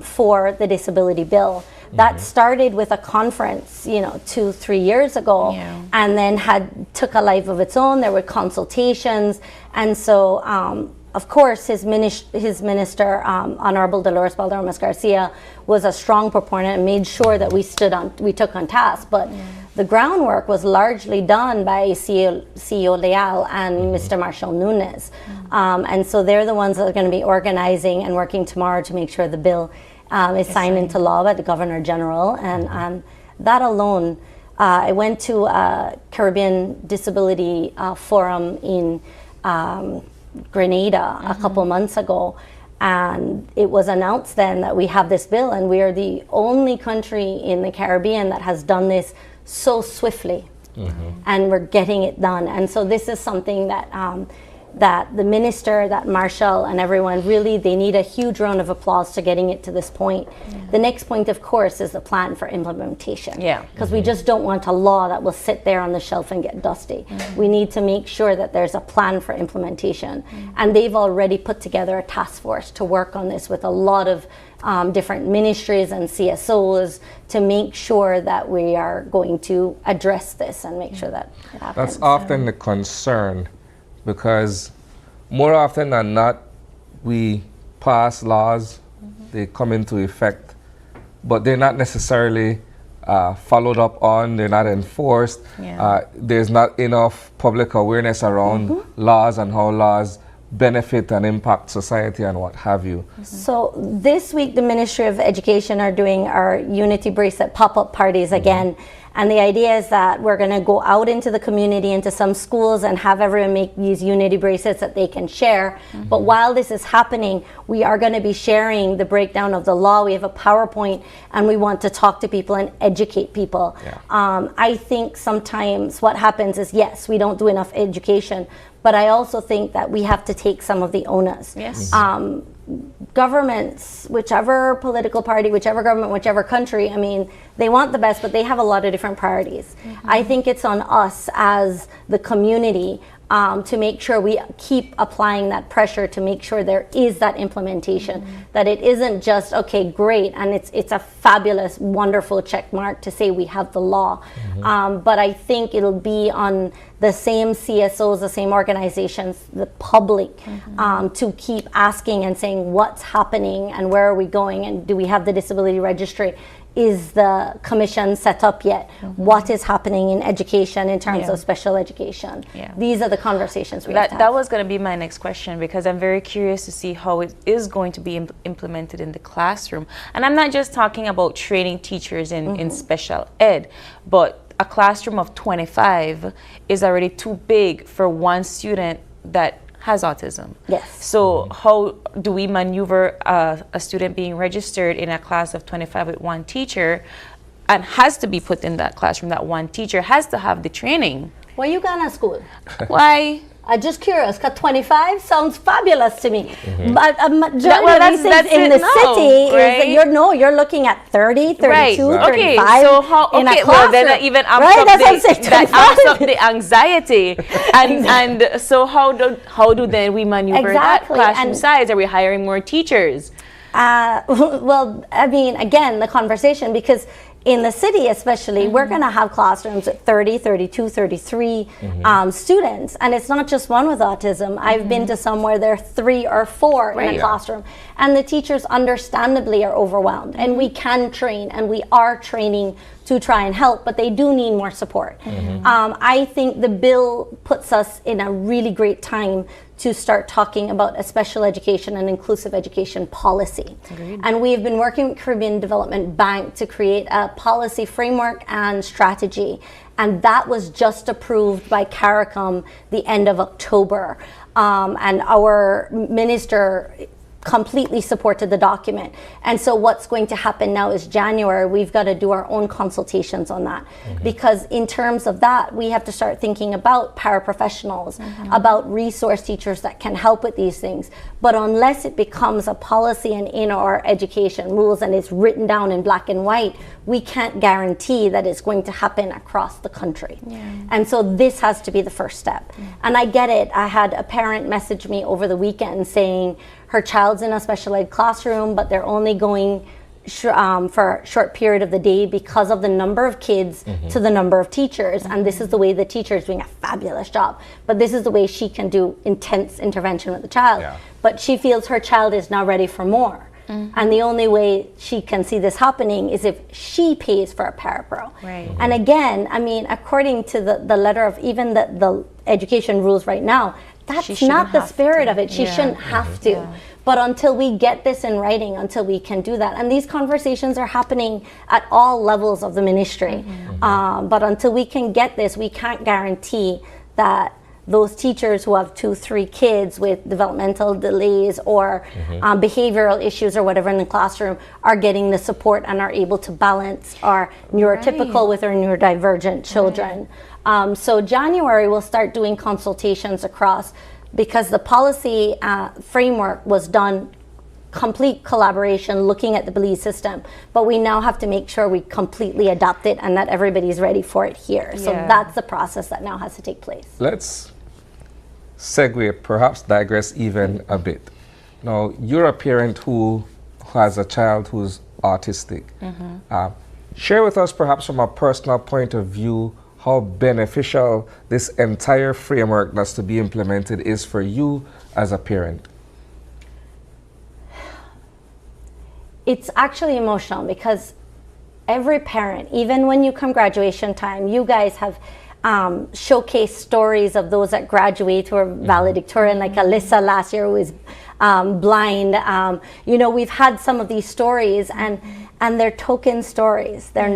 for the disability bill. That started with a conference, 2-3 years ago, and then took a life of its own. There were consultations, and so of course his minister, Honorable Dolores Baldermas Garcia, was a strong proponent and made sure that we took on task. But the groundwork was largely done by CEO Leal and Mr. Marshall Nunes. And so they're the ones that are going to be organizing and working tomorrow to make sure the bill is signed into law by the Governor General. And that alone, I went to a Caribbean Disability Forum in Grenada a couple months ago. And it was announced then that we have this bill, and we are the only country in the Caribbean that has done this so swiftly, and we're getting it done. And so this is something that that the minister, that Marshall, and everyone really, they need a huge round of applause to getting it to this point. The next point, of course, is the plan for implementation. Because we just don't want a law that will sit there on the shelf and get dusty. We need to make sure that there's a plan for implementation. And they've already put together a task force to work on this with a lot of different ministries and CSOs to make sure that we are going to address this and make sure that it happens. That's often the concern, because more often than not, we pass laws, they come into effect, but they're not necessarily followed up on, they're not enforced. There's not enough public awareness around laws and how laws benefit and impact society and what have you. So this week the Ministry of Education are doing our Unity Bracelet pop-up parties again, And the idea is that we're going to go out into the community, into some schools, and have everyone make these unity bracelets that they can share. But while this is happening, we are going to be sharing the breakdown of the law. We have a PowerPoint, and we want to talk to people and educate people. I think sometimes what happens is, yes, we don't do enough education, but I also think that we have to take some of the onus. Yes. Governments, whichever political party, whichever government, whichever country, I mean, they want the best, but they have a lot of different priorities. I think it's on us as the community to make sure we keep applying that pressure, to make sure there is that implementation, that it isn't just, okay, great, and it's a fabulous, wonderful check mark to say we have the law. But I think it'll be on the same CSOs, the same organizations, the public, to keep asking and saying what's happening and where are we going, and do we have the disability registry? Is the commission set up yet? What is happening in education in terms of special education? These are the conversations we have to have. That was going to be my next question, because I'm very curious to see how it is going to be implemented in the classroom. And I'm not just talking about training teachers in special ed, but a classroom of 25 is already too big for one student that has autism. Yes. So how do we maneuver a student being registered in a class of 25 with one teacher, and has to be put in that classroom? That one teacher has to have the training. Why you gone to school? Why? I'm just curious, because 25 sounds fabulous to me. But a majority Well, of these things in the city right? is that you're looking at 30, 32, Right. 35 Okay, so how, in a okay, classroom. well, then that even amps, right? up, That's what I'm saying, that amps 25. up the anxiety. and so how do then we maneuver that Exactly, classroom and- size? Are we hiring more teachers? Well, I mean, again, the conversation, because in the city especially, we're going to have classrooms at 30, 32, 33 students. And it's not just one with autism. I've been to some where there are 3 or 4 in a classroom. And the teachers understandably are overwhelmed. And we can train, and we are training to try and help, but they do need more support. I think the bill puts us in a really great time to start talking about a special education and inclusive education policy. And we've been working with Caribbean Development Bank to create a policy framework and strategy. And that was just approved by CARICOM the end of October. And our minister completely supported the document. And so what's going to happen now is January, we've got to do our own consultations on that. Because in terms of that, we have to start thinking about paraprofessionals, about resource teachers that can help with these things. But unless it becomes a policy and in our education rules and it's written down in black and white, we can't guarantee that it's going to happen across the country. And so this has to be the first step. And I get it. I had a parent message me over the weekend saying her child's in a special ed classroom, but they're only going for a short period of the day because of the number of kids to the number of teachers. And this is the way the teacher is doing a fabulous job. But this is the way she can do intense intervention with the child. But she feels her child is now ready for more. And the only way she can see this happening is if she pays for a parapro. And again, I mean, according to the letter of even the education rules right now, that's not the spirit of it. She shouldn't have to. But until we get this in writing, until we can do that, and these conversations are happening at all levels of the ministry. But until we can get this, we can't guarantee that those teachers who have 2, 3 kids with developmental delays or behavioral issues or whatever in the classroom are getting the support and are able to balance our neurotypical with our neurodivergent children. So January we'll start doing consultations across, because the policy framework was done complete collaboration looking at the Belize system, but we now have to make sure we completely adopt it and that everybody's ready for it here. So that's the process that now has to take place. Let's segue, perhaps digress even a bit. Now, you're a parent who has a child who's autistic. Share with us, perhaps from a personal point of view, how beneficial this entire framework that's to be implemented is for you as a parent. It's actually emotional, because every parent, even when you come graduation time, you guys have showcased stories of those that graduate who are valedictorian, like Alyssa last year who is blind. You know, we've had some of these stories, and they're token stories. They're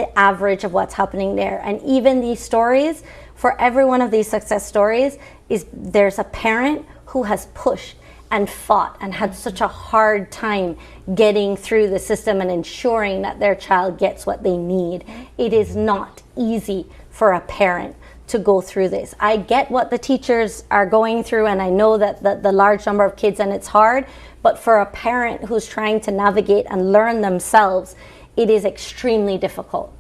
the average of what's happening there. And even these stories, for every one of these success stories, there's a parent who has pushed and fought and had such a hard time getting through the system and ensuring that their child gets what they need. It is not easy for a parent to go through this. I get what the teachers are going through, and I know that the large number of kids, and it's hard, but for a parent who's trying to navigate and learn themselves, it is extremely difficult.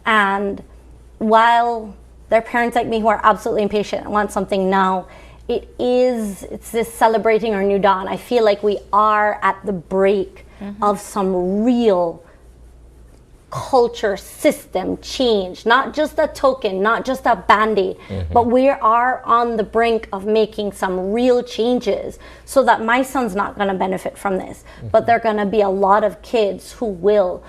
And while there are parents like me who are absolutely impatient and want something now, it's this celebrating our new dawn. I feel like we are at the break of some real culture system change, not just a token, not just a band-aid, but we are on the brink of making some real changes so that my son's not going to benefit from this, but there are going to be a lot of kids who will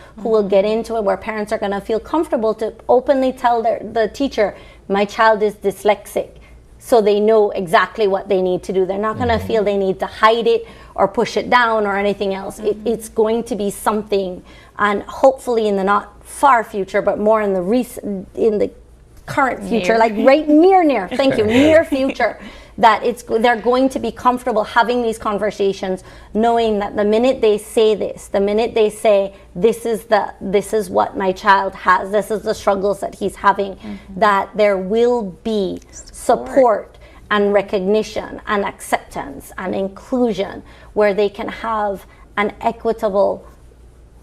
get into it, where parents are going to feel comfortable to openly tell the teacher, my child is dyslexic, so they know exactly what they need to do. They're not going to feel they need to hide it or push it down or anything else. It's going to be something, and hopefully in the not far future, but more in the current future, like right near, thank you, near future, that they're going to be comfortable having these conversations, knowing that the minute they say this, the minute they say this is what my child has, this is the struggles that he's having, that there will be support and recognition and acceptance and inclusion, where they can have an equitable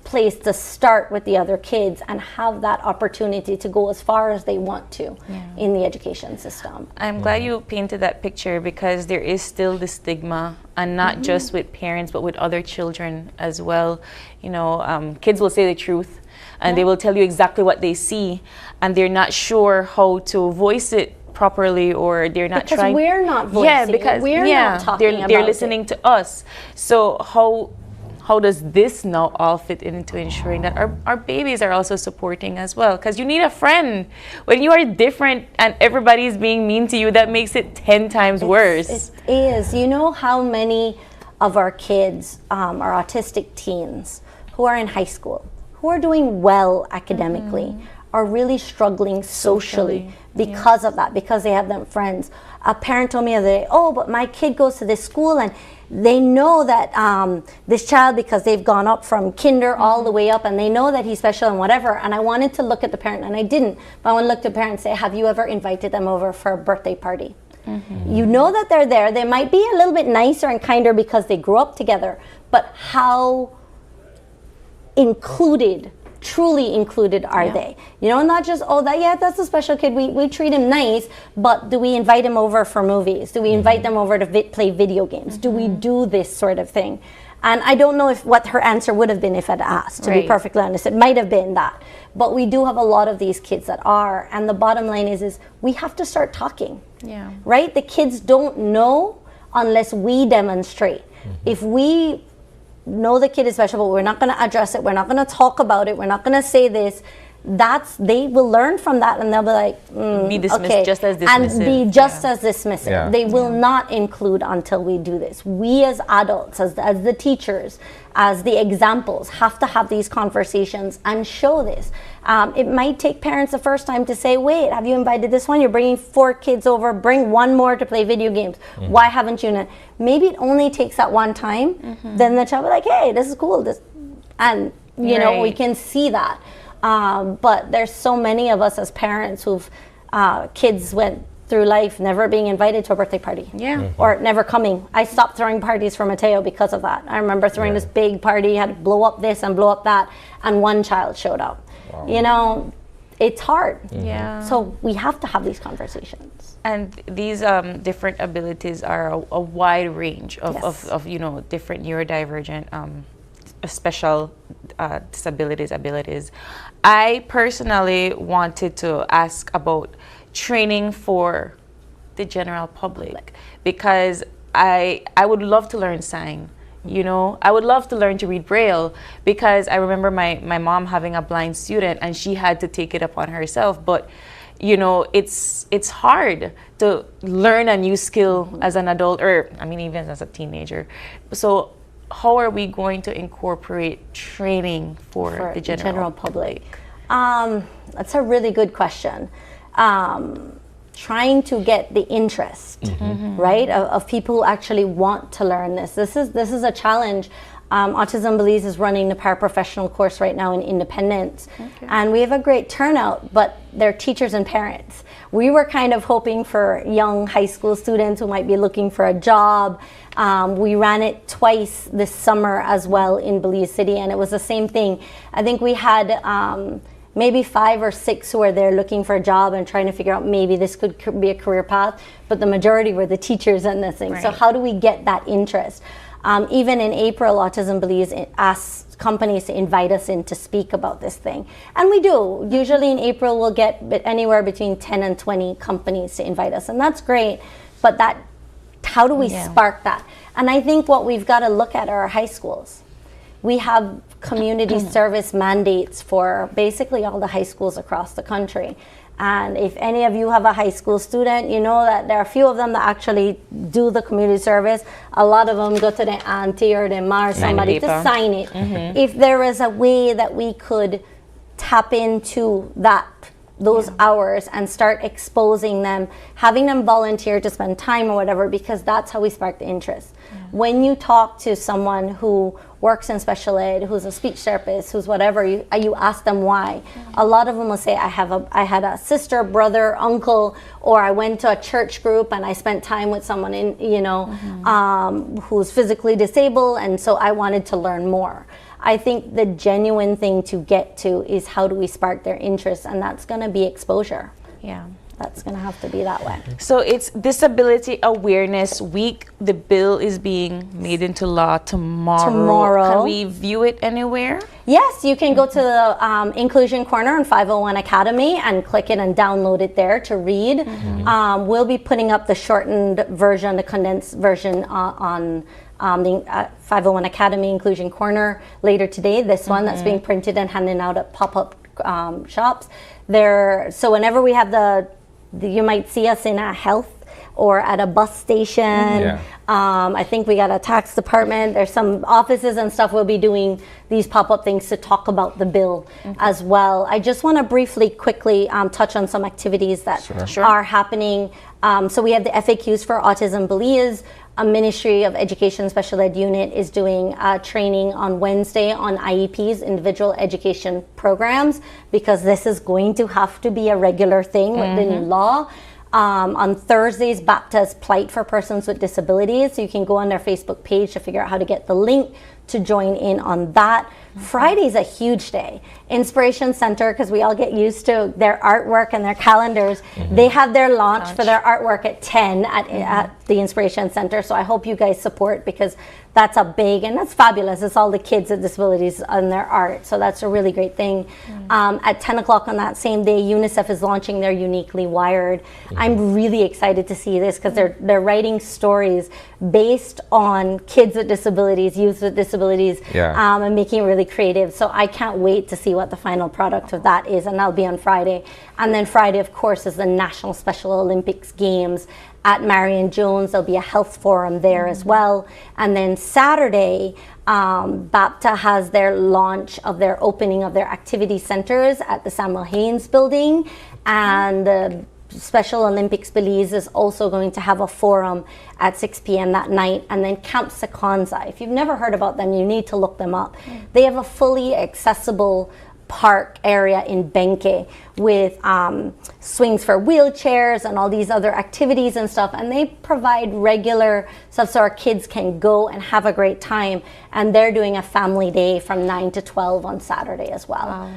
place to start with the other kids and have that opportunity to go as far as they want to in the education system. I'm glad you painted that picture, because there is still the stigma, and not just with parents but with other children as well. You know, kids will say the truth, and they will tell you exactly what they see, and they're not sure how to voice it properly, or they're not because trying. we're not voicing it. We're not talking about they're listening to us. So how does this now all fit into ensuring that our babies are also supporting as well? Because you need a friend. When you are different and everybody's being mean to you, that makes it 10 times worse. It is. You know how many of our kids are autistic teens who are in high school, who are doing well academically, are really struggling socially because of that, because they have them friends. A parent told me the other day, oh, but my kid goes to this school and they know that this child, because they've gone up from kinder all the way up, and they know that he's special and whatever. And I wanted to look at the parent, and I didn't, but I want to look at the parent and say, have you ever invited them over for a birthday party? You know that they're there. They might be a little bit nicer and kinder because they grew up together, but how included, truly included are they? You know, not just, oh, that's a special kid, we treat him nice, but do we invite him over for movies? Do we invite them over to play video games? Do we do this sort of thing? And I don't know what her answer would have been if I'd asked, to be perfectly honest. It might have been that. But we do have a lot of these kids that are, and the bottom line is we have to start talking. Right? The kids don't know unless we demonstrate. If we know the kid is special, but we're not going to address it, we're not going to talk about it, we're not going to say this, they will learn from that, and they'll be like, be dismissed, okay, just as dismissive. and be just as dismissive. They will not include until we do this. We as adults, as the teachers, as the examples, have to have these conversations and show this. It might take parents the first time to say, wait, have you invited this one? You're bringing 4 kids over, bring one more to play video games. Why haven't you? Maybe it only takes that one time. Then the child will be like, hey, this is cool. And you know, we can see that. But there's so many of us as parents who've kids went through life never being invited to a birthday party, or never coming. I stopped throwing parties for Mateo because of that. I remember throwing this big party, had to blow up this and blow up that, and one child showed up. You know, it's hard. So we have to have these conversations. And these different abilities are a wide range of you know, different neurodivergent special disabilities, abilities. I personally wanted to ask about training for the general public, because I would love to learn sign. You know, I would love to learn to read Braille, because I remember my mom having a blind student and she had to take it upon herself. But you know, it's hard to learn a new skill as an adult, or I mean even as a teenager. So how are we going to incorporate training for the general public? That's a really good question. Trying to get the interest, right, of people who actually want to learn this. This is a challenge. Autism Belize is running the paraprofessional course right now in Independence, and we have a great turnout, but they're teachers and parents. We were kind of hoping for young high school students who might be looking for a job. We ran it twice this summer as well in Belize City, and it was the same thing. I think we had maybe 5 or 6 who were there looking for a job and trying to figure out maybe this could be a career path, but the majority were the teachers and this thing. So how do we get that interest? Even in April, Autism Belize asks companies to invite us in to speak about this thing. And we do. Usually in April, we'll get anywhere between 10 and 20 companies to invite us. And that's great. But how do we spark that? And I think what we've got to look at are our high schools. We have community service mandates for basically all the high schools across the country. And if any of you have a high school student, you know that there are a few of them that actually do the community service. A lot of them go to the auntie or the ma or somebody to sign it. If there is a way that we could tap into those hours and start exposing them, having them volunteer to spend time or whatever, because that's how we spark the interest. When you talk to someone who works in special ed, who's a speech therapist, who's whatever, you ask them why. A lot of them will say, I had a sister, brother, uncle, or I went to a church group and I spent time with someone who's physically disabled, and so I wanted to learn more. I think the genuine thing to get to is how do we spark their interest, and that's going to be exposure. Yeah. That's going to have to be that way. So it's Disability Awareness Week. The bill is being made into law tomorrow. Can we view it anywhere? Yes, you can go to the Inclusion Corner on 501 Academy and click it and download it there to read. We'll be putting up the shortened version, the condensed version on the 501 Academy Inclusion Corner later today. This one that's being printed and handed out at pop-up shops. So whenever we have you might see us in a health or at a bus station. I think we got a tax department. There's some offices and stuff. We'll be doing these pop-up things to talk about the bill as well. I just want to briefly, quickly touch on some activities that are happening. So we have the FAQs for Autism Belize. A Ministry of Education Special Ed unit is doing training on Wednesday on IEPs, individual education programs, because this is going to have to be a regular thing with the new law. On Thursdays, BAPTA's Plight for Persons with Disabilities. So you can go on their Facebook page to figure out how to get the link to join in on that. Friday's a huge day. Inspiration Center, because we all get used to their artwork and their calendars. They have their launch for their artwork at 10 at the Inspiration Center. So I hope you guys support, because that's and that's fabulous. It's all the kids with disabilities on their art. So that's a really great thing. At 10 o'clock on that same day, UNICEF is launching their Uniquely Wired. I'm really excited to see this, because they're writing stories based on kids with disabilities, youth with disabilities, and making it really creative. So I can't wait to see what the final product of that is, and that'll be on Friday. And then Friday, of course, is the National Special Olympics Games at Marion Jones. There'll be a health forum there as well. And then Saturday, BAPTA has their launch of their opening of their activity centers at the Samuel Haynes building, and the Special Olympics Belize is also going to have a forum at 6 p.m. that night. And then Camp Sequanza, if you've never heard about them, you need to look them up. They have a fully accessible park area in Benke with swings for wheelchairs and all these other activities and stuff, and they provide regular stuff so our kids can go and have a great time. And they're doing a family day from 9 to 12 on Saturday as well.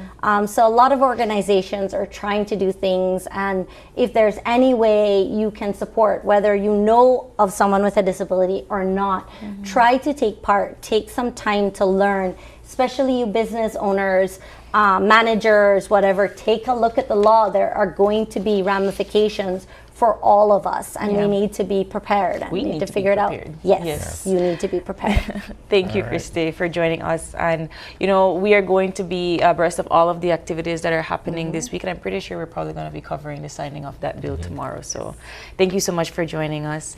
So a lot of organizations are trying to do things, and if there's any way you can support, whether you know of someone with a disability or not, try to take part, take some time to learn, especially you business owners, managers, whatever. Take a look at the law. There are going to be ramifications for all of us, and we need to be prepared. And we need to figure it out. Yes, you need to be prepared. Thank you, Christy, for joining us. And we are going to be abreast of all of the activities that are happening this week, and I'm pretty sure we're probably going to be covering the signing of that bill tomorrow. So thank you so much for joining us.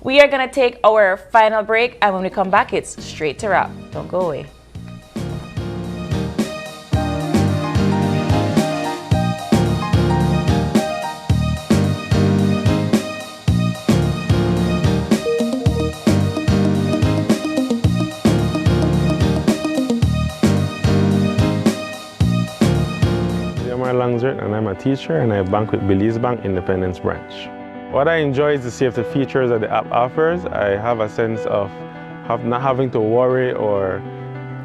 We are going to take our final break, and when we come back, it's straight to wrap. Don't go away. Omar Langsworth, and I'm a teacher, and I bank with Belize Bank Independence Branch. What I enjoy is the safety features that the app offers. I have a sense of not having to worry or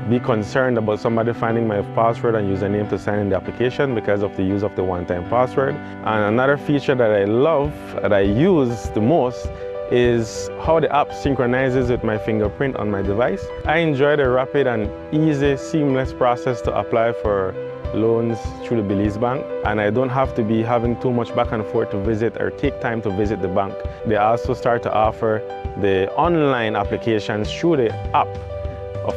be concerned about somebody finding my password and username to sign in the application because of the use of the one-time password. And another feature that I love, that I use the most, is how the app synchronizes with my fingerprint on my device. I enjoy the rapid and easy, seamless process to apply for loans through the Belize Bank, and I don't have to be having too much back and forth to visit or take time to visit the bank. They also start to offer the online applications through the app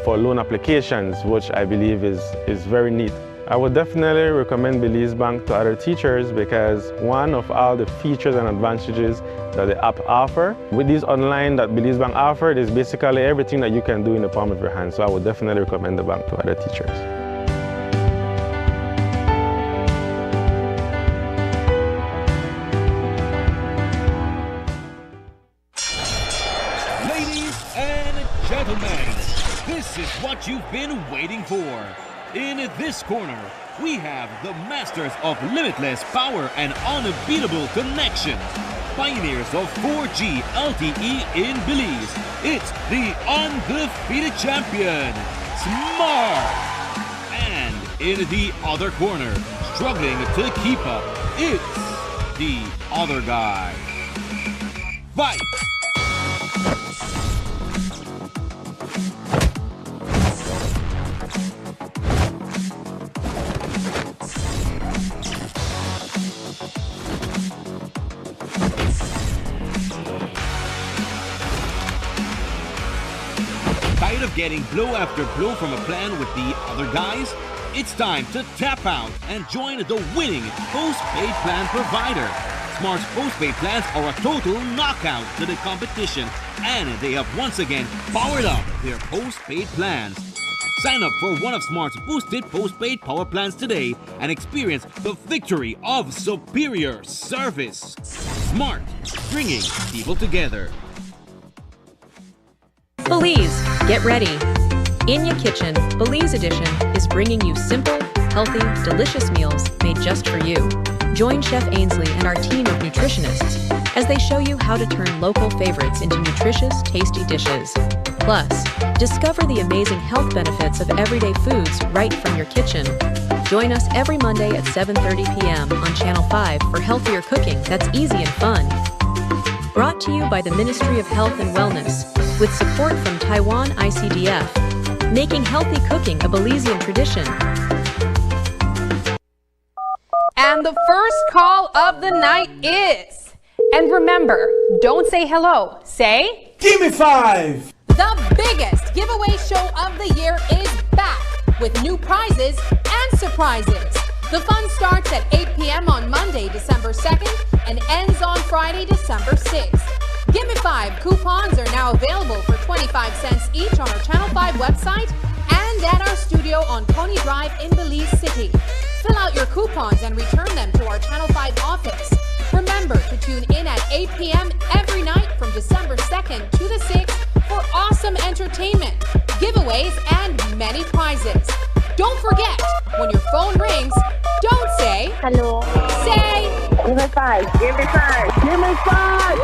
for loan applications, which I believe is very neat. I would definitely recommend Belize Bank to other teachers because one of all the features and advantages that the app offer. With these online that Belize Bank offered is basically everything that you can do in the palm of your hand. So I would definitely recommend the bank to other teachers. Gentlemen, this is what you've been waiting for. In this corner, we have the masters of limitless power and unbeatable connection. Pioneers of 4G LTE in Belize. It's the undefeated champion, Smart. And in the other corner, struggling to keep up, it's the other guy. Fight! Tired of getting blow after blow from a plan with the other guys? It's time to tap out and join the winning postpaid plan provider. Smart's postpaid plans are a total knockout to the competition, and they have once again powered up their postpaid plans. Sign up for one of Smart's boosted postpaid power plans today and experience the victory of superior service. Smart, bringing people together. Belize, get ready. In Your Kitchen, Belize Edition is bringing you simple, healthy, delicious meals made just for you. Join Chef Ainsley and our team of nutritionists as they show you how to turn local favorites into nutritious, tasty dishes. Plus, discover the amazing health benefits of everyday foods right from your kitchen. Join us every Monday at 7:30 p.m. on Channel 5 for healthier cooking that's easy and fun. Brought to you by the Ministry of Health and Wellness, with support from Taiwan ICDF, making healthy cooking a Belizean tradition. And the first call of the night is, and remember, don't say hello, say, "Give me 5." The biggest giveaway show of the year is back with new prizes and surprises. The fun starts at 8 p.m. on Monday, December 2nd, and ends on Friday, December 6th. Give Me 5 coupons are now available for 25 cents each on our Channel 5 website and at our studio on Pony Drive in Belize City. Fill out your coupons and return them to our Channel 5 office. Remember to tune in at 8 p.m. every night from December 2nd to the 6th for awesome entertainment, giveaways, and many prizes. Don't forget, when your phone rings, don't say, "Hello." Say, "Give me 5, give me 5, give me 5."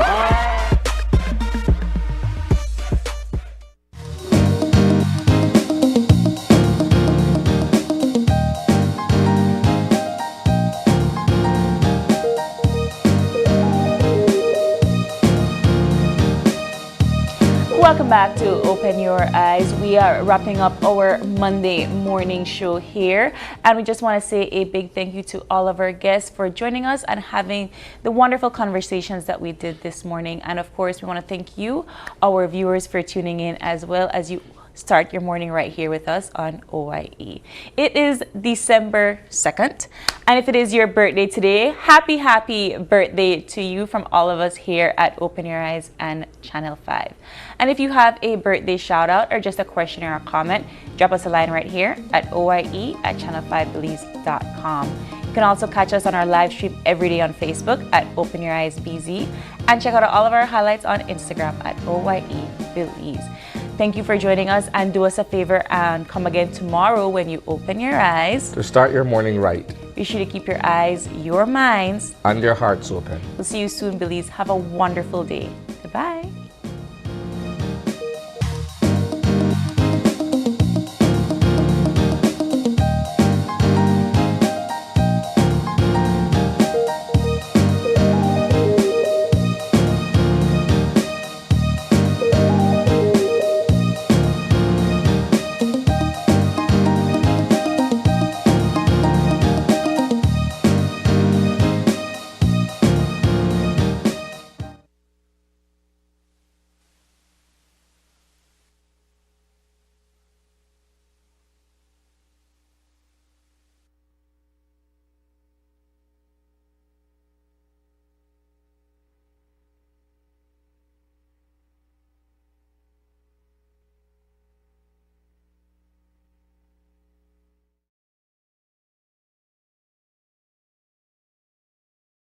Welcome back to Open Your Eyes. We are wrapping up our Monday morning show here, and we just want to say a big thank you to all of our guests for joining us and having the wonderful conversations that we did this morning. And of course, we want to thank you, our viewers, for tuning in as well as you start your morning right here with us on OYE. It is December 2nd, and if it is your birthday today, happy birthday to you from all of us here at Open Your Eyes and Channel 5. And if you have a birthday shout out or just a question or a comment, drop us a line right here at oye@channel5belize.com. You can also catch us on our live stream every day on Facebook at Open Your Eyes BZ, and check out all of our highlights on Instagram at OYE Belize. Thank you for joining us, and do us a favor and come again tomorrow when you open your eyes to start your morning right. Be sure to keep your eyes, your minds, and your hearts open. We'll see you soon, Belize. Have a wonderful day. Goodbye.